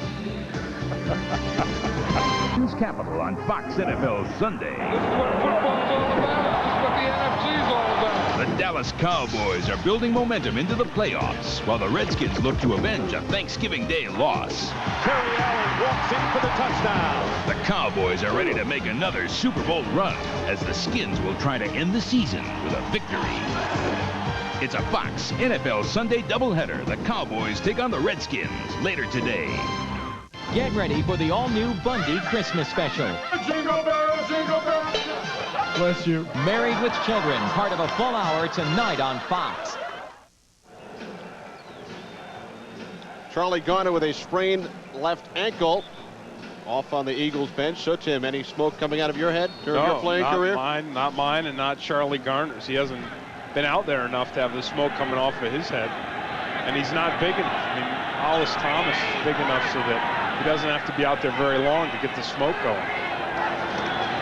Capital on Fox NFL Sunday.
This is what football's all about. This is what the NFC's all about.
The Dallas Cowboys are building momentum into the playoffs, while the Redskins look to avenge a Thanksgiving Day loss.
Terry Allen walks in for the touchdown.
The Cowboys are ready to make another Super Bowl run, as the Skins will try to end the season with a victory. It's a Fox NFL Sunday doubleheader. The Cowboys take on the Redskins later today.
Get ready for the all-new Bundy Christmas special.
Jingle bells, jingle bells.
Bless you. Married with Children, part of a full hour tonight on Fox.
Charlie Garner with a sprained left ankle. Off on the Eagles bench. So, Tim, any smoke coming out of your head during your playing career?
Not mine, and not Charlie Garner's. He hasn't been out there enough to have the smoke coming off of his head. And he's not big enough. I mean, Hollis Thomas is big enough so that he doesn't have to be out there very long to get the smoke going.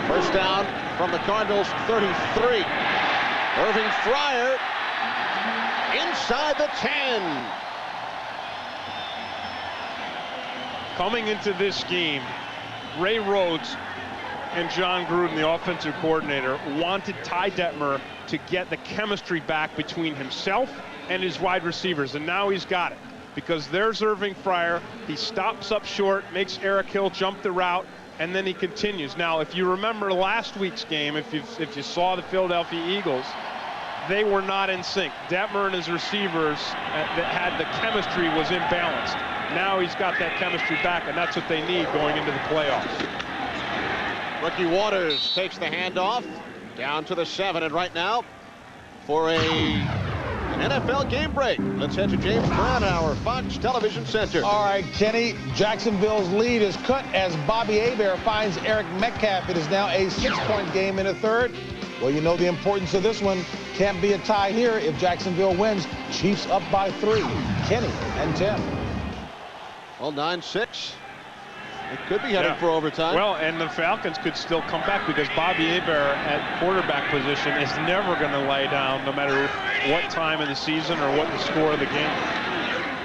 First down from the Cardinals, 33. Irving Fryer inside the 10.
Coming into this game, Ray Rhodes and John Gruden, the offensive coordinator, wanted Ty Detmer to get the chemistry back between himself and his wide receivers, and now he's got it. Because there's Irving Fryer. He stops up short, makes Eric Hill jump the route, and then he continues. Now, if you remember last week's game, if you saw the Philadelphia Eagles, they were not in sync. Detmer and his receivers that had the chemistry was imbalanced. Now he's got that chemistry back, and that's what they need going into the playoffs.
Rookie Waters takes the handoff down to the 7, and right now for an NFL game break. Let's head to James Brown, our Fox Television Center.
All right, Kenny, Jacksonville's lead is cut as Bobby Hebert finds Eric Metcalf. It is now a 6-point game in the third. Well, you know the importance of this one. Can't be a tie here if Jacksonville wins. Chiefs up by 3. Kenny and Tim.
Well, 9-6. It could be heading for overtime.
Well, and the Falcons could still come back because Bobby Hebert at quarterback position is never going to lay down no matter what time of the season or what the score of the game.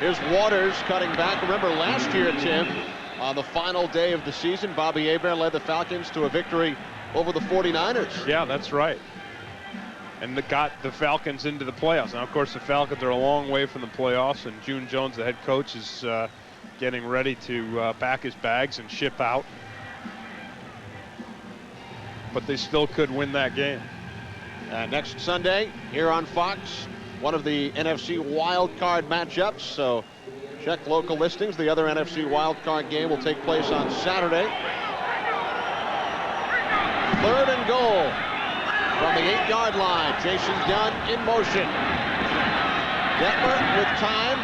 Here's Waters cutting back. Remember last year, Tim, on the final day of the season, Bobby Hebert led the Falcons to a victory over the 49ers.
Yeah, that's right. And got the Falcons into the playoffs. Now, of course, the Falcons are a long way from the playoffs, and June Jones, the head coach, is getting ready to pack his bags and ship out. But they still could win that game.
Next Sunday here on Fox, one of the NFC wild card matchups. So check local listings. The other NFC wild card game will take place on Saturday. 3rd and goal from the 8-yard line. Jason Dunn in motion. Detmer with time.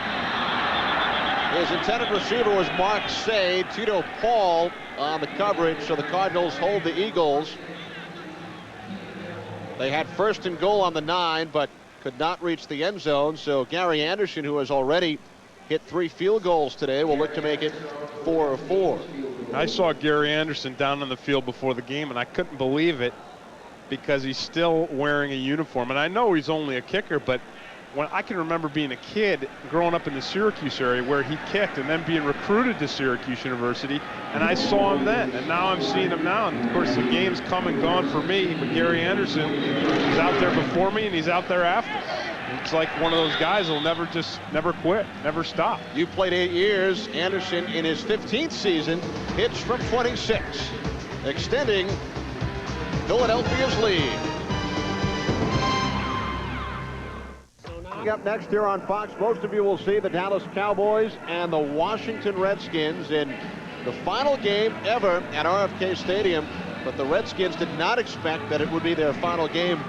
His intended receiver was Mark Say. Tito Paul on the coverage, so the Cardinals hold the Eagles. They had 1st and goal on the 9, but could not reach the end zone. So Gary Anderson, who has already hit 3 field goals today, will look to make it 4 of 4.
I saw Gary Anderson down on the field before the game, and I couldn't believe it because he's still wearing a uniform. And I know he's only a kicker, but when I can remember being a kid growing up in the Syracuse area where he kicked and then being recruited to Syracuse University, and I saw him then, and now I'm seeing him now. And of course the game's come and gone for me, but Gary Anderson is out there before me and he's out there after. It's like one of those guys who'll never quit, never stop.
You played 8 years. Anderson in his 15th season hits from 26, extending Philadelphia's lead. Up next here on Fox, most of you will see the Dallas Cowboys and the Washington Redskins in the final game ever at RFK Stadium, but the Redskins did not expect that it would be their final game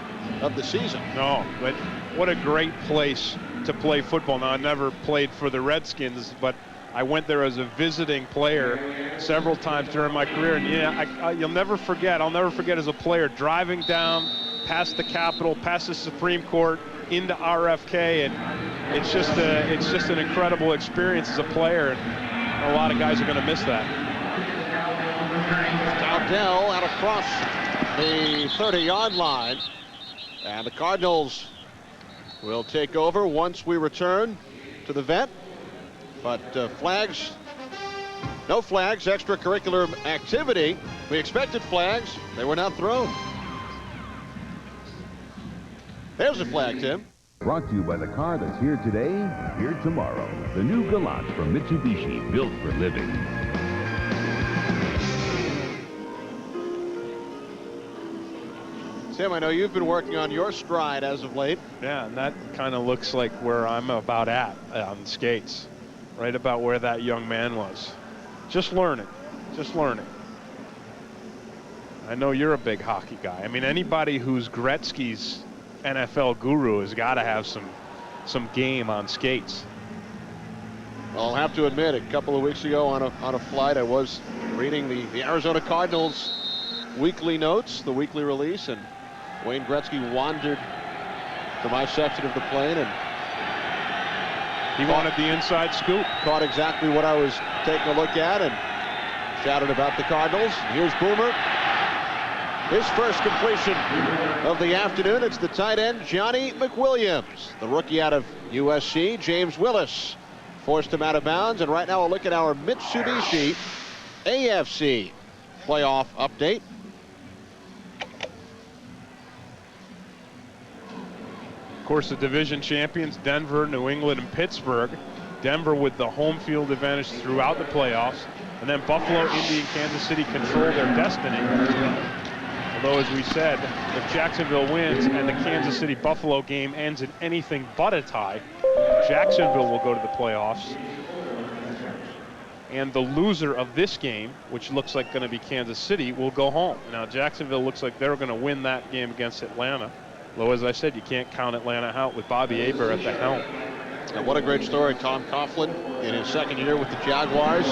of the season.
No, but what a great place to play football. Now, I never played for the Redskins, but I went there as a visiting player several times during my career, and yeah, you'll never forget. I'll never forget as a player driving down past the Capitol, past the Supreme Court, into RFK, and it's just an incredible experience as a player, and a lot of guys are going to miss that.
Dowdell out across the 30-yard line, and the Cardinals will take over once we return to the vet. But flags, no flags, extracurricular activity. We expected flags, they were not thrown. There's a flag, Tim.
Brought to you by the car that's here today, here tomorrow. The new Galant from Mitsubishi, built for living.
Tim, I know you've been working on your stride as of late.
Yeah, and that kind of looks like where I'm about at on skates. Right about where that young man was. Just learning. Just learning. I know you're a big hockey guy. I mean, anybody who's Gretzky's NFL guru has got to have some game on skates.
I'll have to admit, a couple of weeks ago on a flight, I was reading the Arizona Cardinals weekly notes, the weekly release, and Wayne Gretzky wandered to my section of the plane and
he wanted the inside scoop.
Caught exactly what I was taking a look at and shouted about the Cardinals. Here's Boomer. His first completion of the afternoon. It's the tight end, Johnny McWilliams. The rookie out of USC, James Willis, forced him out of bounds. And right now, we'll look at our Mitsubishi AFC playoff update.
course, the division champions, Denver, New England, and Pittsburgh. Denver with the home field advantage throughout the playoffs. And then Buffalo, Indy, and Kansas City control their destiny. Although, as we said, if Jacksonville wins and the Kansas City-Buffalo game ends in anything but a tie, Jacksonville will go to the playoffs. And the loser of this game, which looks like going to be Kansas City, will go home. Now, Jacksonville looks like they're going to win that game against Atlanta. Though, as I said, you can't count Atlanta out with Bobby Aber at the helm.
And what a great story, Tom Coughlin in his second year with the Jaguars.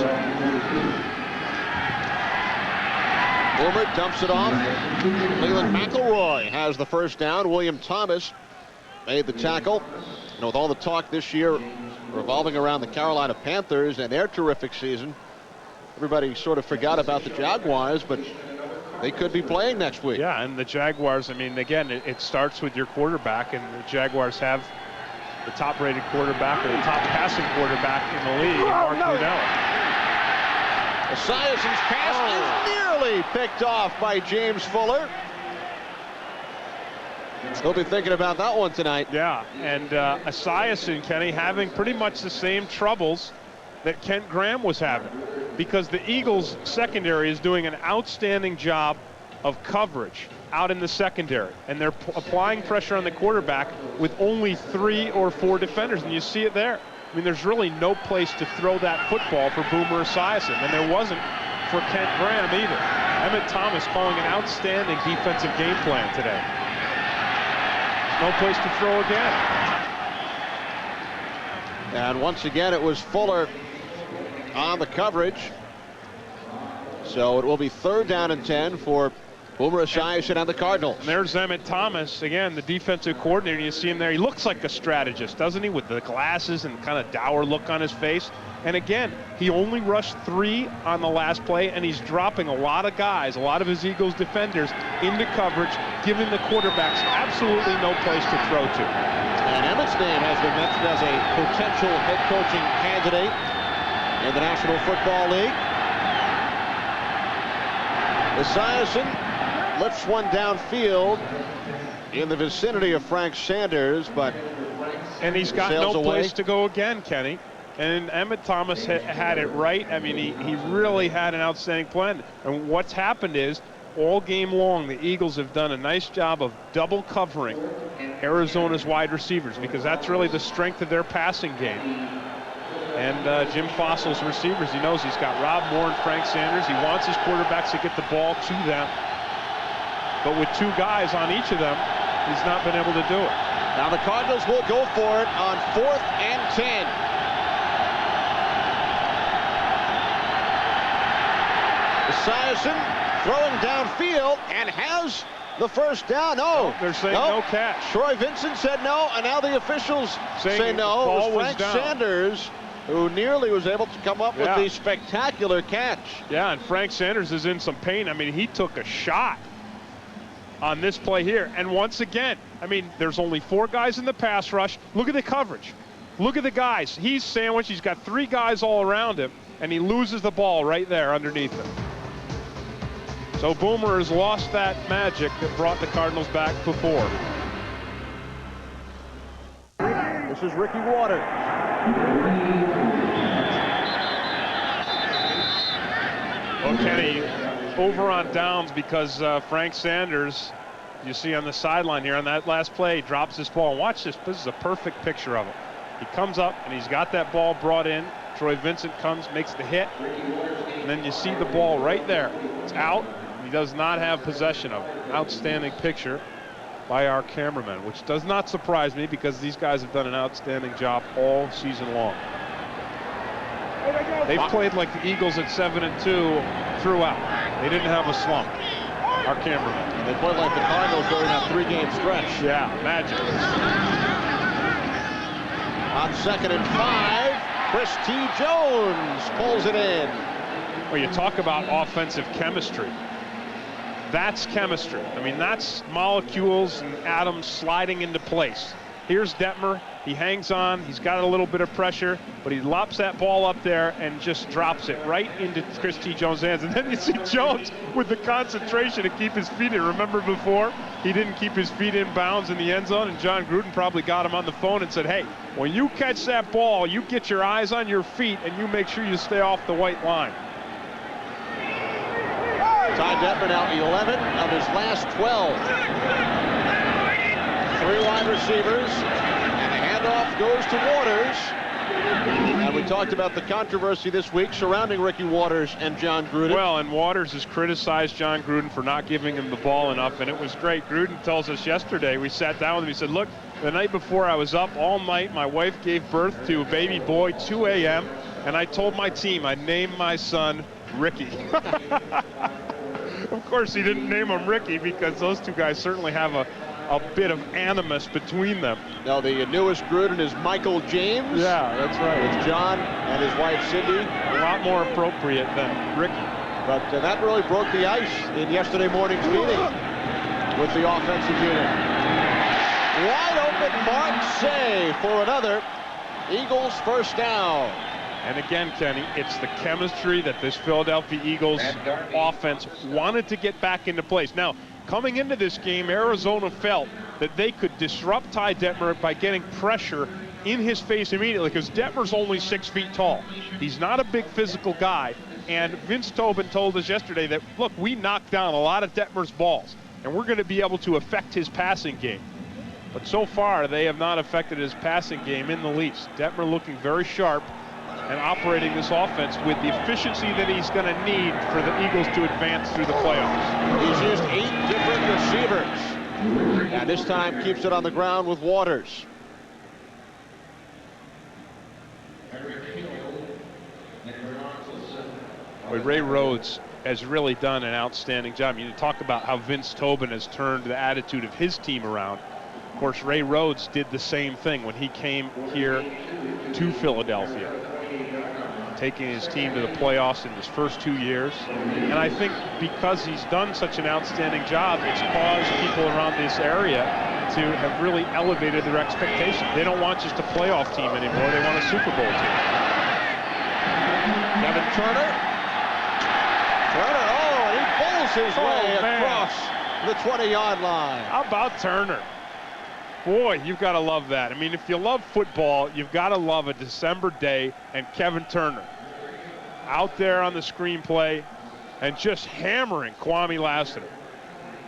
Boomer dumps it off. Leland McElroy has the first down. William Thomas made the tackle. And with all the talk this year revolving around the Carolina Panthers and their terrific season, everybody sort of forgot about the Jaguars, but they could be playing next week.
Yeah, and the Jaguars, I mean, again, it starts with your quarterback, and the Jaguars have the top-rated quarterback or the top passing quarterback in the league, Mark Brunell.
Esiason's pass is nearly picked off by James Fuller. He'll be thinking about that one tonight.
Yeah, and Esiason, Kenny, having pretty much the same troubles that Kent Graham was having, because the Eagles' secondary is doing an outstanding job of coverage out in the secondary, and they're applying pressure on the quarterback with only 3 or 4 defenders, and you see it there. I mean, there's really no place to throw that football for Boomer Esiason, and there wasn't for Kent Graham either. Emmett Thomas calling an outstanding defensive game plan today. No place to throw again.
And once again, it was Fuller on the coverage. So it will be 3rd down and 10 for Boomer Esiason and the Cardinals.
And there's Emmett Thomas, again, the defensive coordinator. You see him there. He looks like a strategist, doesn't he, with the glasses and kind of dour look on his face. And again, he only rushed 3 on the last play, and he's dropping a lot of guys, a lot of his Eagles defenders into coverage, giving the quarterbacks absolutely no place to throw to.
And Emmett's name has been mentioned as a potential head coaching candidate in the National Football League. Esiason lifts one downfield in the vicinity of Frank Sanders, but
and he's got no place to go again, Kenny. And Emmett Thomas had it right. I mean, he really had an outstanding plan. And what's happened is, all game long, the Eagles have done a nice job of double covering Arizona's wide receivers, because that's really the strength of their passing game. And Jim Fossil's receivers, he knows he's got Rob Moore and Frank Sanders. He wants his quarterbacks to get the ball to them. But with 2 guys on each of them, he's not been able to do it.
Now the Cardinals will go for it on 4th and 10. Esiason throwing downfield and has the first down. No,
they're saying no catch.
Troy Vincent said no, and now the officials say no. It was Frank Sanders who nearly was able to come up with the spectacular catch.
Yeah, and Frank Sanders is in some pain. I mean, he took a shot on this play here. And once again, I mean, there's only 4 guys in the pass rush. Look at the coverage. Look at the guys. He's sandwiched. He's got 3 guys all around him, and he loses the ball right there underneath him. So Boomer has lost that magic that brought the Cardinals back before.
This is Ricky Water.
Well, Kenny, over on downs because Frank Sanders, you see on the sideline here on that last play, drops this ball. And watch this. This is a perfect picture of it. He comes up and he's got that ball brought in. Troy Vincent comes, makes the hit, and then you see the ball right there. It's out. He does not have possession of it. Outstanding picture by our cameraman, which does not surprise me because these guys have done an outstanding job all season long. They've played like the Eagles at 7-2 throughout. They didn't have a slump. Our cameraman.
And they played like the Cardinals during that 3-game stretch.
Yeah, magic.
On 2nd and 5, Chris T. Jones pulls it in.
Well, you talk about offensive chemistry. That's chemistry. I mean, that's molecules and atoms sliding into place. Here's Detmer. He hangs on. He's got a little bit of pressure, but he lops that ball up there and just drops it right into Chris T. Jones' hands. And then you see Jones with the concentration to keep his feet in. Remember before, he didn't keep his feet in bounds in the end zone, and John Gruden probably got him on the phone and said, hey, when you catch that ball, you get your eyes on your feet and you make sure you stay off the white line.
Ty Detmer now 11 of his last 12. 3 wide receivers, and the handoff goes to Waters. And we talked about the controversy this week surrounding Ricky Waters and John Gruden.
Well, and Waters has criticized John Gruden for not giving him the ball enough, and it was great. Gruden tells us yesterday, we sat down with him, he said, look, the night before I was up all night, my wife gave birth to a baby boy, 2 a.m., and I told my team I named my son Ricky. Of course, he didn't name him Ricky because those two guys certainly have a bit of animus between them.
Now, the newest Gruden is Michael James.
Yeah, that's right.
It's John and his wife, Cindy.
A lot more appropriate than Ricky.
But that really broke the ice in yesterday morning's meeting with the offensive unit. Wide open, Mark Say for another Eagles first down.
And again, Kenny, it's the chemistry that this Philadelphia Eagles offense wanted to get back into place. Now, coming into this game, Arizona felt that they could disrupt Ty Detmer by getting pressure in his face immediately, because Detmer's only 6 feet tall. He's not a big physical guy, and Vince Tobin told us yesterday that, look, we knocked down a lot of Detmer's balls, and we're going to be able to affect his passing game. But so far, they have not affected his passing game in the least. Detmer looking very sharp and operating this offense with the efficiency that he's going to need for the Eagles to advance through the playoffs.
He's used 8 different receivers, and this time keeps it on the ground with Waters.
Well, Ray Rhodes has really done an outstanding job. You talk about how Vince Tobin has turned the attitude of his team around. Of course, Ray Rhodes did the same thing when he came here to Philadelphia, taking his team to the playoffs in his first 2 years. And I think because he's done such an outstanding job, it's caused people around this area to have really elevated their expectations. They don't want just a playoff team anymore. They want a Super Bowl team.
Kevin Turner. And he pulls his way across the 20-yard line.
How about Turner? Boy, you've got to love that. I mean, if you love football, you've got to love a December day and Kevin Turner out there on the screenplay and just hammering Kwame Lassiter.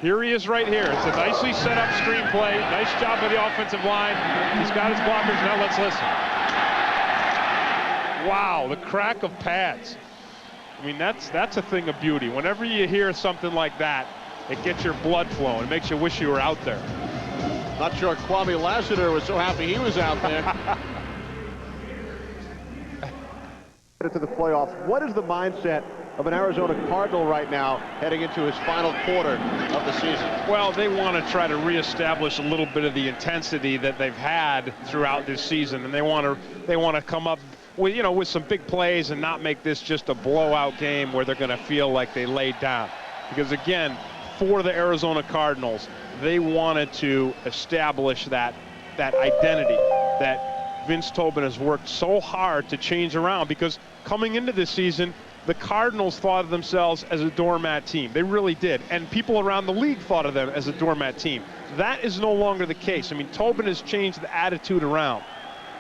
Here he is right here. It's a nicely set up screenplay. Nice job by the offensive line. He's got his blockers. Now let's listen. Wow, the crack of pads. I mean, that's a thing of beauty. Whenever you hear something like that, it gets your blood flowing. It makes you wish you were out there.
Not sure Kwame Lassiter was so happy he was out there. To the playoffs, what is the mindset of an Arizona Cardinal right now heading into his final quarter of the season?
Well, they want to try to reestablish a little bit of the intensity that they've had throughout this season, and they want to come up with, you know, with some big plays and not make this just a blowout game where they're going to feel like they laid down. Because again, for the Arizona Cardinals, they wanted to establish that identity that Vince Tobin has worked so hard to change around, because coming into this season, the Cardinals thought of themselves as a doormat team. They really did. And people around the league thought of them as a doormat team. That is no longer the case. I mean, Tobin has changed the attitude around.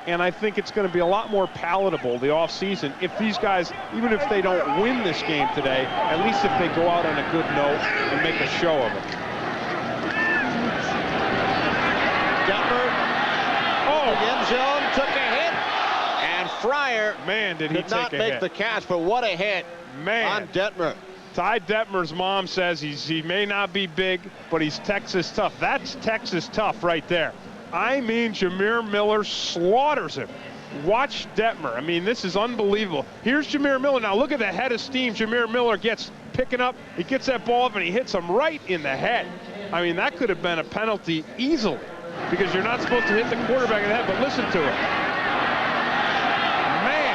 And I think it's going to be a lot more palatable the offseason if these guys, even if they don't win this game today, at least if they go out on a good note and make a show of it.
Detmer, the end zone, took a hit, and Fryer did not make the catch, but what a hit on Detmer.
Ty Detmer's mom says he may not be big, but he's Texas tough. That's Texas tough right there. I mean, Jameer Miller slaughters him. Watch Detmer. I mean, this is unbelievable. Here's Jameer Miller. Now look at the head of steam Jameer Miller gets picking up. He gets that ball up and he hits him right in the head. I mean, that could have been a penalty easily, because you're not supposed to hit the quarterback in the head, but listen to it. Man,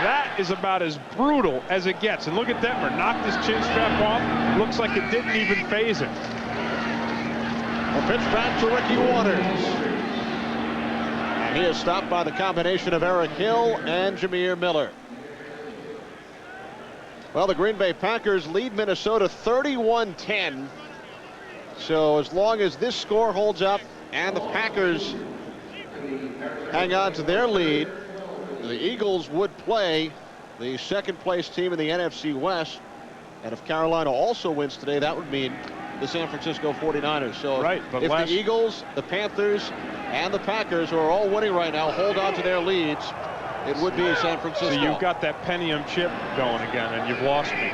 that is about as brutal as it gets. And look at Detmer, knocked his chin strap off. Looks like it didn't even faze him.
A pitch back to Ricky Waters. he is stopped by the combination of Eric Hill and Jameer Miller. Well, the Green Bay Packers lead Minnesota 31-10. So as long as this score holds up and the Packers hang on to their lead, the Eagles would play the second-place team in the NFC West. And if Carolina also wins today, that would mean the San Francisco 49ers. So
right, but
if the Eagles, the Panthers, and the Packers, who are all winning right now, hold on to their leads, it would be San Francisco.
So you've got that Pentium chip going again, and you've lost me.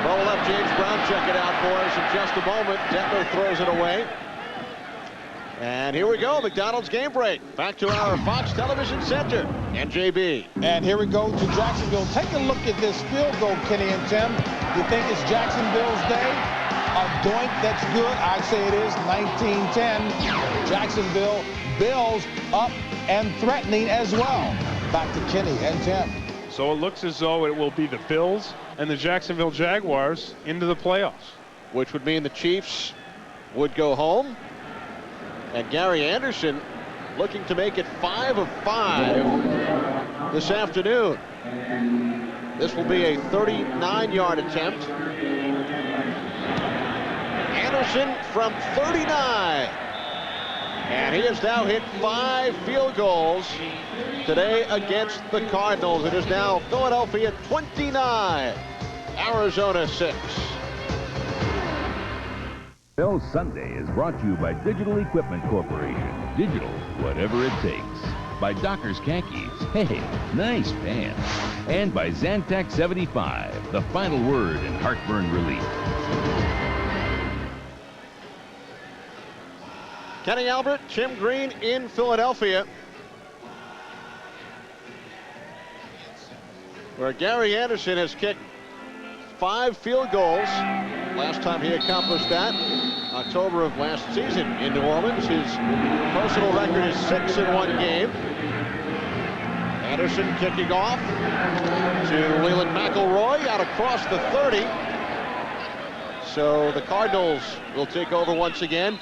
Well, we'll have James Brown check it out for us in just a moment. Detmer throws it away. And here we go, McDonald's game break. Back to our Fox Television Center and JB.
And here we go to Jacksonville. Take a look at this field goal, Kenny and Tim. You think it's Jacksonville's day? A doink that's good. I'd say it is. 19-10. Jacksonville Bills up and threatening as well. Back to Kenny and Tim.
So it looks as though it will be the Bills and the Jacksonville Jaguars into the playoffs.
Which would mean the Chiefs would go home. And Gary Anderson looking to make it 5 of 5 this afternoon. This will be a 39-yard attempt. Anderson from 39. And he has now hit 5 field goals today against the Cardinals. It is now Philadelphia 29, Arizona 6.
Bell Sunday is brought to you by Digital Equipment Corporation. Digital, whatever it takes. By Dockers Khakis. Hey, nice pants. And by Zantac 75, the final word in heartburn relief.
Kenny Albert, Tim Green in Philadelphia, where Gary Anderson has kicked 5 field goals. Last time he accomplished that, October of last season in New Orleans. His personal record is 6 in 1 game. Anderson kicking off to Leland McElroy out across the 30. So the Cardinals will take over once again.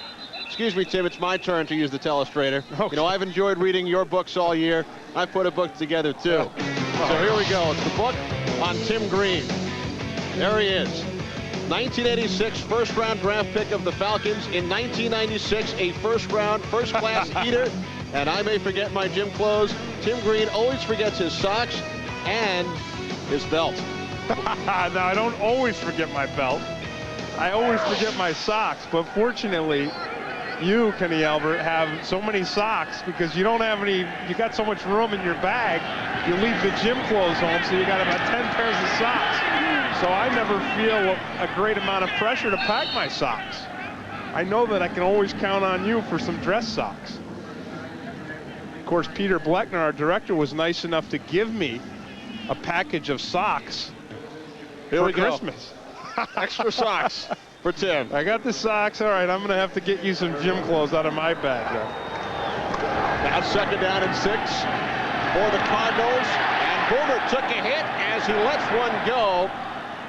Excuse me, Tim, it's my turn to use the telestrator. Okay. You know, I've enjoyed reading your books all year. I put a book together, too. So here we go. It's the book on Tim Green. There he is. 1986 first-round draft pick of the Falcons. In 1996, a first-class eater. And I may forget my gym clothes. Tim Green always forgets his socks and his belt.
No, I don't always forget my belt. I always forget my socks. But fortunately, you, Kenny Albert, have so many socks because you don't have any. You got so much room in your bag. You leave the gym clothes home, so you got about 10 pairs of socks. So I never feel a great amount of pressure to pack my socks. I know that I can always count on you for some dress socks. Of course, Peter Bleckner, our director, was nice enough to give me a package of socks for Christmas.
Extra socks for Tim.
I got the socks. All right, I'm going to have to get you some gym clothes out of my bag, though.
Now 2nd down and 6 for the Cardinals. And Boomer took a hit as he lets one go.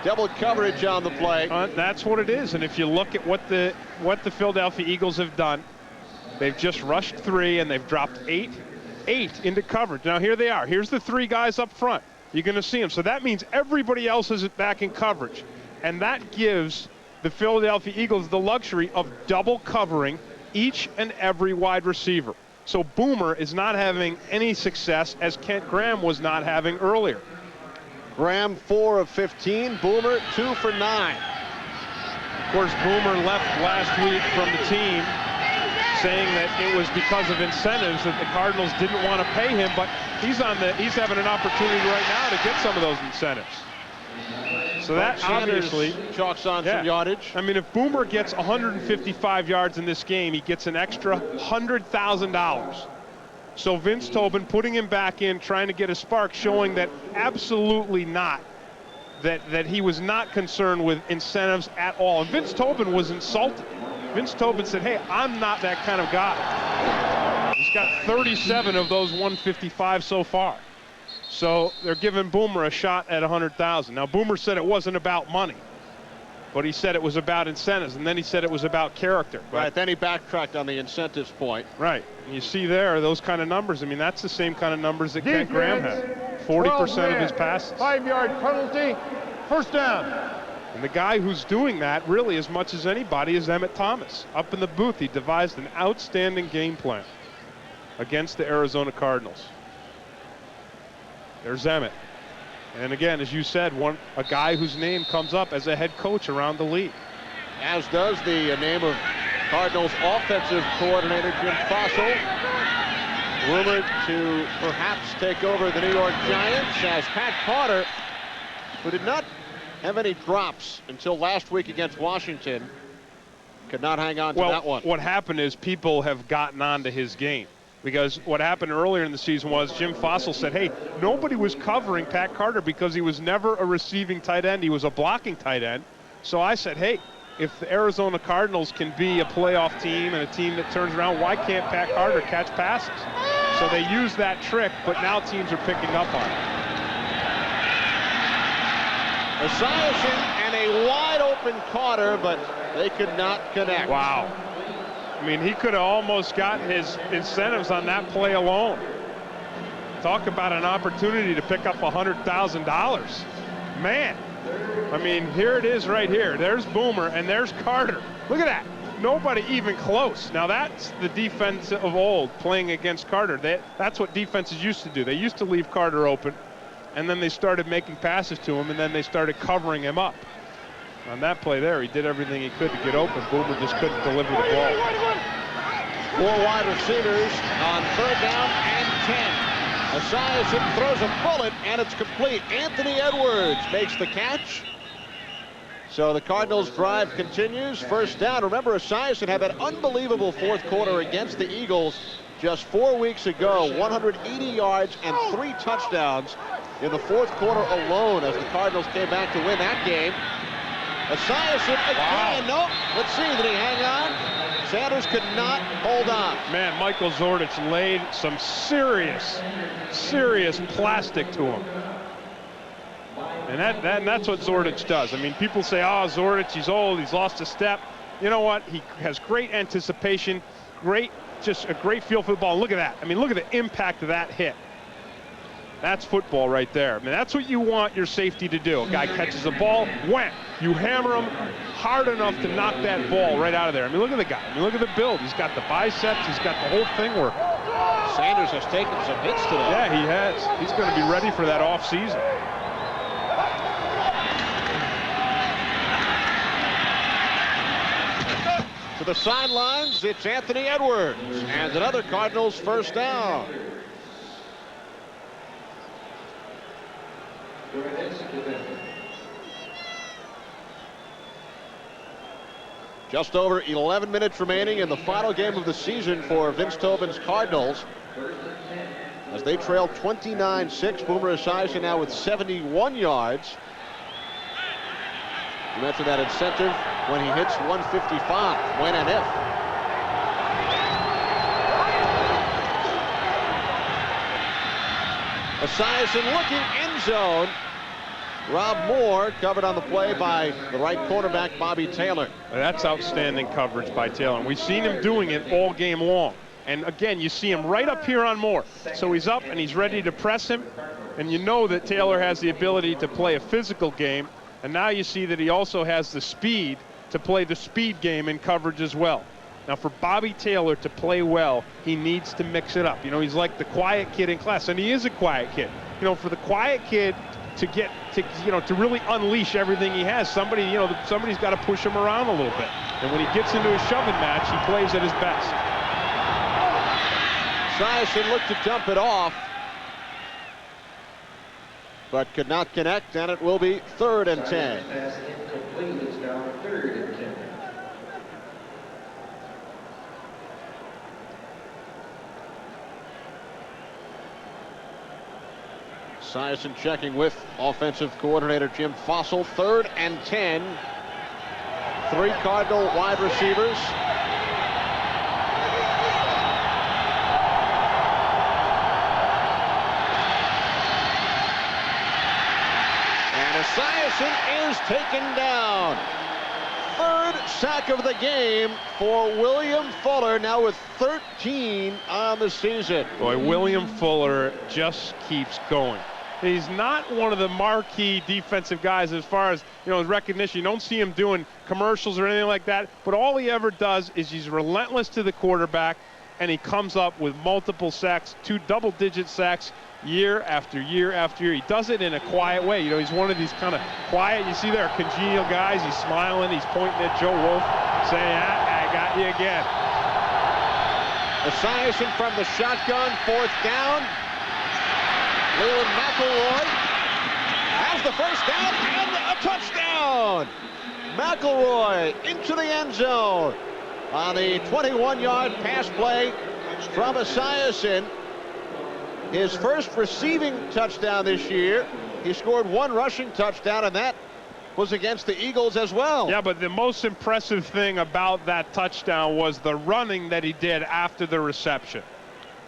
Double coverage on the play.
That's what it is. And if you look at what the Philadelphia Eagles have done, they've just rushed 3 and they've dropped 8 into coverage. Now here they are. Here's the 3 guys up front. You're going to see them. So that means everybody else is back in coverage. And that gives the Philadelphia Eagles the luxury of double covering each and every wide receiver. So Boomer is not having any success as Kent Graham was not having earlier.
Graham 4 of 15, Boomer 2 for 9.
Of course, Boomer left last week from the team saying that it was because of incentives that the Cardinals didn't want to pay him, but he's having an opportunity right now to get some of those incentives. So that obviously
chalks on some yardage.
I mean, if Boomer gets 155 yards in this game, he gets an extra $100,000. So Vince Tobin putting him back in, trying to get a spark, showing that absolutely not, that he was not concerned with incentives at all. And Vince Tobin was insulted. Vince Tobin said, hey, I'm not that kind of guy. He's got 37 of those 155 so far. So they're giving Boomer a shot at 100,000. Now, Boomer said it wasn't about money. but he said it was about incentives, and then he said it was about character.
Right, then he backtracked on the incentives point.
Right, and you see there, those kind of numbers. I mean, that's the same kind of numbers that Kent Graham had. 40% of his passes.
5-yard penalty, first down.
And the guy who's doing that really as much as anybody is Emmett Thomas. Up in the booth, he devised an outstanding game plan against the Arizona Cardinals. There's Emmett. And again, as you said, a guy whose name comes up as a head coach around the league.
As does the name of Cardinals offensive coordinator Jim Fossil, rumored to perhaps take over the New York Giants, as Pat Carter, who did not have any drops until last week against Washington, could not hang on to that one.
What happened is people have gotten onto his game. Because what happened earlier in the season was Jim Fossil said, hey, nobody was covering Pat Carter because he was never a receiving tight end. He was a blocking tight end. So I said, hey, if the Arizona Cardinals can be a playoff team and a team that turns around, why can't Pat Carter catch passes? So they used that trick, but now teams are picking up on it.
Esiason and a wide open Carter, but they could not connect.
Wow. I mean, he could have almost gotten his incentives on that play alone. Talk about an opportunity to pick up $100,000. Man, I mean, here it is right here. There's Boomer and there's Carter. Look at that. Nobody even close. Now that's the defense of old playing against Carter. That's what defenses used to do. They used to leave Carter open, and then they started making passes to him, and then they started covering him up. On that play there, he did everything he could to get open. Boomer just couldn't deliver the ball.
4 wide receivers on 3rd down and 10. Esiason throws a bullet, and it's complete. Anthony Edwards makes the catch. So the Cardinals drive continues. 1st down. Remember, Esiason had that unbelievable 4th quarter against the Eagles just 4 weeks ago. 180 yards and 3 touchdowns in the 4th quarter alone as the Cardinals came back to win that game. Esiason again. Nope. Let's see. Did he hang on? Sanders could not hold on.
Man, Michael Zordich laid some serious plastic to him. And that's what Zordich does. I mean, people say, oh, Zordich, he's old, he's lost a step. You know what? He has great anticipation, just a great feel for the ball. Look at that. I mean, look at the impact of that hit. That's football right there. I mean, that's what you want your safety to do. A guy catches a ball, wham! You hammer him hard enough to knock that ball right out of there. I mean, look at the guy. I mean, look at the build. He's got the biceps. He's got the whole thing working.
Sanders has taken some hits today.
Yeah, he has. He's going to be ready for that off season.
To the sidelines, it's Anthony Edwards. And another Cardinals 1st down. Just over 11 minutes remaining in the final game of the season for Vince Tobin's Cardinals, as they trail 29-6. Boomer Esiason now with 71 yards. You mentioned that incentive when he hits 155, when and if. Esiason looking end zone. Rob Moore covered on the play by the right cornerback, Bobby Taylor.
That's outstanding coverage by Taylor. And we've seen him doing it all game long. And again, you see him right up here on Moore. So he's up and he's ready to press him. And you know that Taylor has the ability to play a physical game. And now you see that he also has the speed to play the speed game in coverage as well. Now, for Bobby Taylor to play well, he needs to mix it up. You know, he's like the quiet kid in class, and he is a quiet kid. You know, for the quiet kid to really unleash everything he has, somebody's got to push him around a little bit. And when he gets into a shoving match, he plays at his best.
Esiason looked to dump it off, but could not connect, and it will be 3rd and 10.
Pass incomplete. It's now 3rd and 10.
Esiason checking with offensive coordinator Jim Fossil. 3rd and 10. 3 Cardinal wide receivers. And Esiason is taken down. third sack of the game for William Fuller, now with 13 on the season.
Boy, William Fuller just keeps going. He's not one of the marquee defensive guys as far as, you know, his recognition. You don't see him doing commercials or anything like that, but all he ever does is he's relentless to the quarterback, and he comes up with multiple sacks, 2 double-digit sacks year after year after year. He does it in a quiet way. You know, he's one of these kind of quiet, you see there are congenial guys. He's smiling, he's pointing at Joe Wolf, saying, I got you again.
Esiason from the shotgun, 4th down. Leland McElroy has the first down and a touchdown. McElroy into the end zone on the 21-yard pass play from Esiason. His first receiving touchdown this year. He scored 1 rushing touchdown, and that was against the Eagles as well.
Yeah, but the most impressive thing about that touchdown was the running that he did after the reception.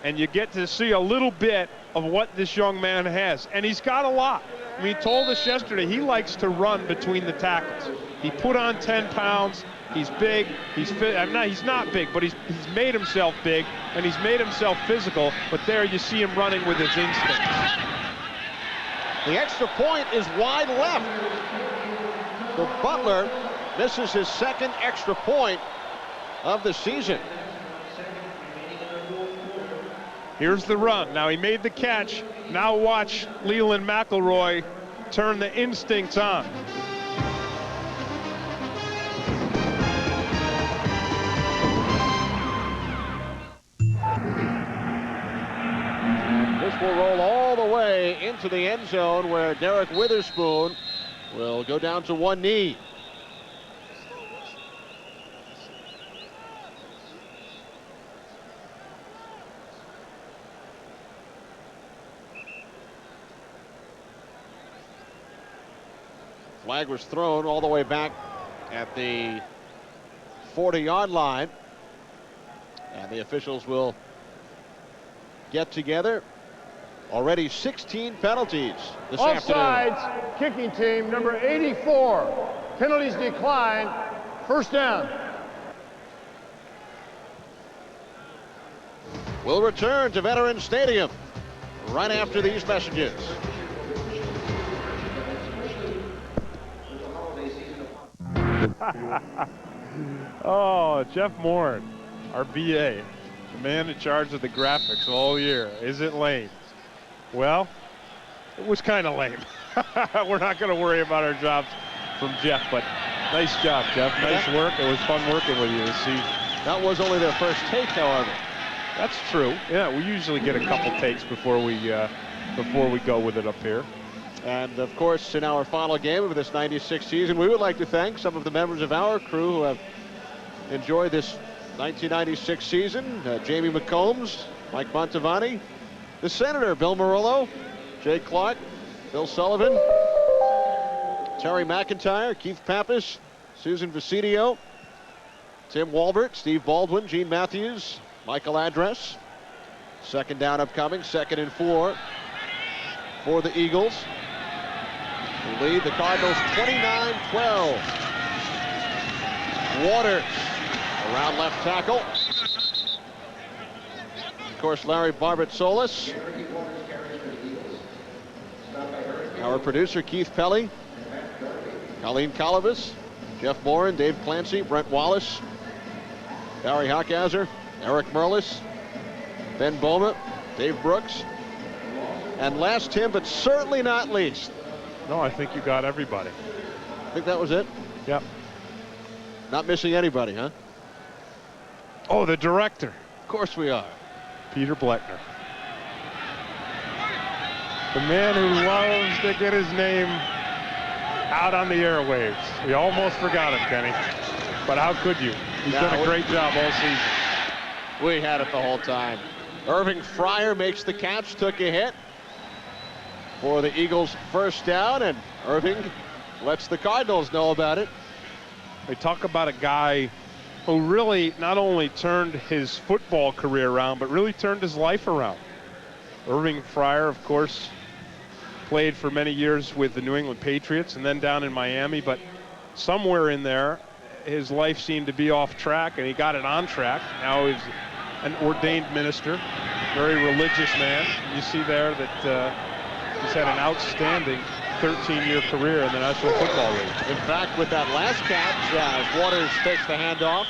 And you get to see a little bit of what this young man has. And he's got a lot. I mean, he told us yesterday he likes to run between the tackles. He put on 10 pounds. He's big. He's fit. He's not big, but he's made himself big, and he's made himself physical. But there you see him running with his instincts.
The extra point is wide left. So Butler misses his 2nd extra point of the season.
Here's the run. Now he made the catch. Now watch Leland McElroy turn the instincts on.
This will roll all the way into the end zone, where Derek Witherspoon will go down to one knee. Flag was thrown all the way back at the 40-yard line, and the officials will get together. Already 16 penalties this afternoon.
Offsides, kicking team, number 84. Penalties declined. First down.
We'll return to Veterans Stadium right after these messages.
Oh, Jeff Moore, our BA, the man in charge of the graphics all year. Is it lame? Well, it was kind of lame. We're not going to worry about our jobs from Jeff, but nice job, Jeff. Nice work. It was fun working with you to see.
That was only their first take, however.
That's true. Yeah, we usually get a couple takes before we go with it up here.
And of course, in our final game of this 96 season, we would like to thank some of the members of our crew who have enjoyed this 1996 season. Jamie McCombs, Mike Montavani, the Senator, Bill Murillo, Jay Clark, Bill Sullivan, Terry McIntyre, Keith Pappas, Susan Vicidio, Tim Walbert, Steve Baldwin, Gene Matthews, Michael Address. 2nd down upcoming, 2nd and 4 for the Eagles. Who lead the Cardinals 29-12. Waters around left tackle. Of course, Larry Barbat-Solis. Our producer, Keith Pelly. Colleen Collivis, Jeff Moran, Dave Clancy, Brent Wallace, Barry Hockhazer, Eric Merlis, Ben Boma, Dave Brooks, and last Tim, but certainly not least.
No, I think you got everybody.
I think that was it?
Yep.
Not missing anybody, huh?
Oh, the director.
Of course we are.
Peter Bleckner. The man who loves to get his name out on the airwaves. We almost forgot him, Kenny. But how could you? He's done a great job all season.
We had it the whole time. Irving Fryer makes the catch, took a hit for the Eagles' first down, and Irving lets the Cardinals know about it.
They talk about a guy who really not only turned his football career around, but really turned his life around. Irving Fryer, of course, played for many years with the New England Patriots and then down in Miami, but somewhere in there, his life seemed to be off track, and he got it on track. Now he's an ordained minister, very religious man. You see there that he's had an outstanding 13-year career in the National Football League.
In fact, with that last catch, as Waters takes the handoff,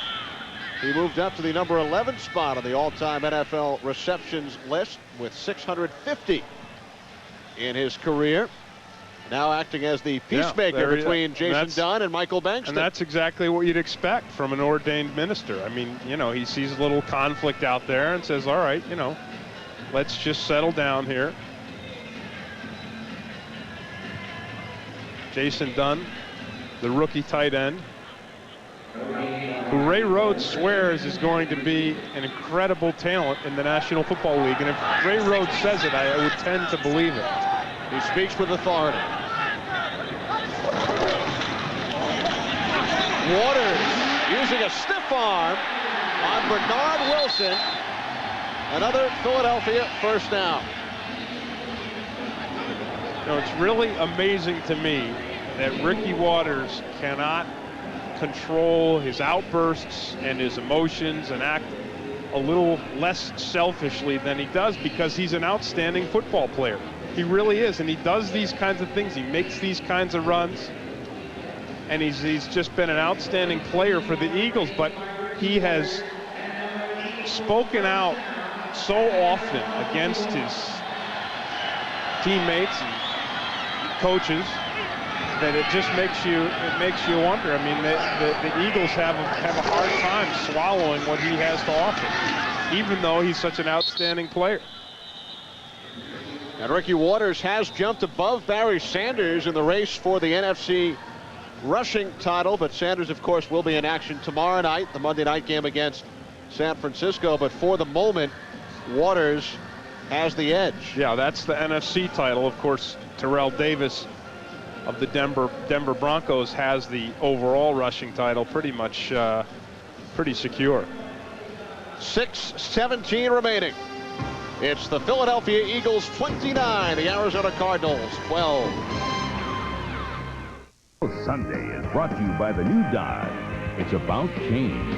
he moved up to the number 11 spot on the all-time NFL receptions list with 650 in his career. Now acting as the peacemaker between Jason Dunn and Michael Bankston.
And that's exactly what you'd expect from an ordained minister. I mean, you know, he sees a little conflict out there and says, all right, you know, let's just settle down here. Jason Dunn, the rookie tight end, who Ray Rhodes swears is going to be an incredible talent in the National Football League. And if Ray Rhodes says it, I would tend to believe it.
He speaks with authority. Waters using a stiff arm on Bernard Wilson. Another Philadelphia first down.
You know, it's really amazing to me that Ricky Waters cannot control his outbursts and his emotions and act a little less selfishly than he does, because he's an outstanding football player. He really is, and he does these kinds of things. He makes these kinds of runs, and he's just been an outstanding player for the Eagles, but he has spoken out so often against his teammates and coaches that it just makes you wonder. I mean, the Eagles have a hard time swallowing what he has to offer, even though he's such an outstanding player.
And Ricky Waters has jumped above Barry Sanders in the race for the NFC rushing title, but Sanders, of course, will be in action tomorrow night, the Monday night game against San Francisco. But for the moment, Waters has the edge.
Yeah, that's the NFC title. Of course, Terrell Davis of the Denver Broncos has the overall rushing title pretty much pretty secure.
6:17 remaining. It's the Philadelphia Eagles 29, the Arizona Cardinals 12.
Sunday is brought to you by the new Dodge. It's about change.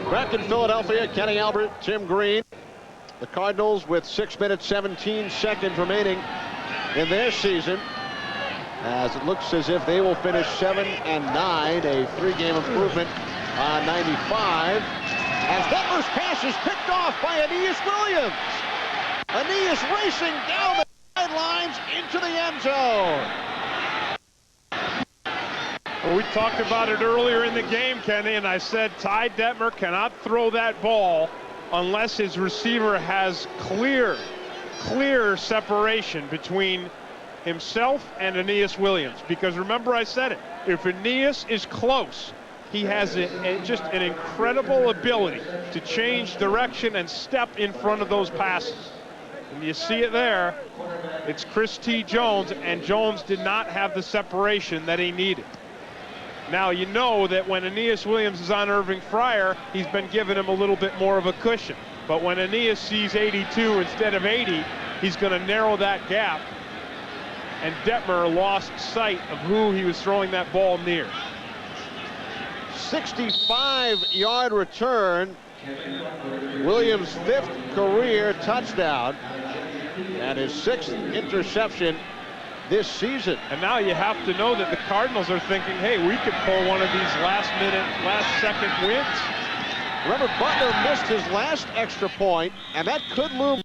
Back in Philadelphia, Kenny Albert, Tim Green. The Cardinals with 6 minutes 17 seconds remaining in their season, as it looks as if they will finish 7-9, a 3-game improvement on 95. As Detmer's pass is picked off by Aeneas Williams. Aeneas racing down the sidelines into the end zone.
Well, we talked about it earlier in the game, Kenny, and I said Ty Detmer cannot throw that ball unless his receiver has clear separation between himself and Aeneas Williams. Because remember, I said it, if Aeneas is close, he has just an incredible ability to change direction and step in front of those passes. And you see it there. It's Chris T. Jones, and Jones did not have the separation that he needed. Now, you know that when Aeneas Williams is on Irving Fryer, he's been giving him a little bit more of a cushion. But when Aeneas sees 82 instead of 80, he's going to narrow that gap. And Detmer lost sight of who he was throwing that ball near.
65-yard return. Williams' 5th career touchdown and his 6th interception this season.
And now you have to know that the Cardinals are thinking, hey, we could pull one of these last-second wins.
Remember, Butler missed his last extra point, and that could loom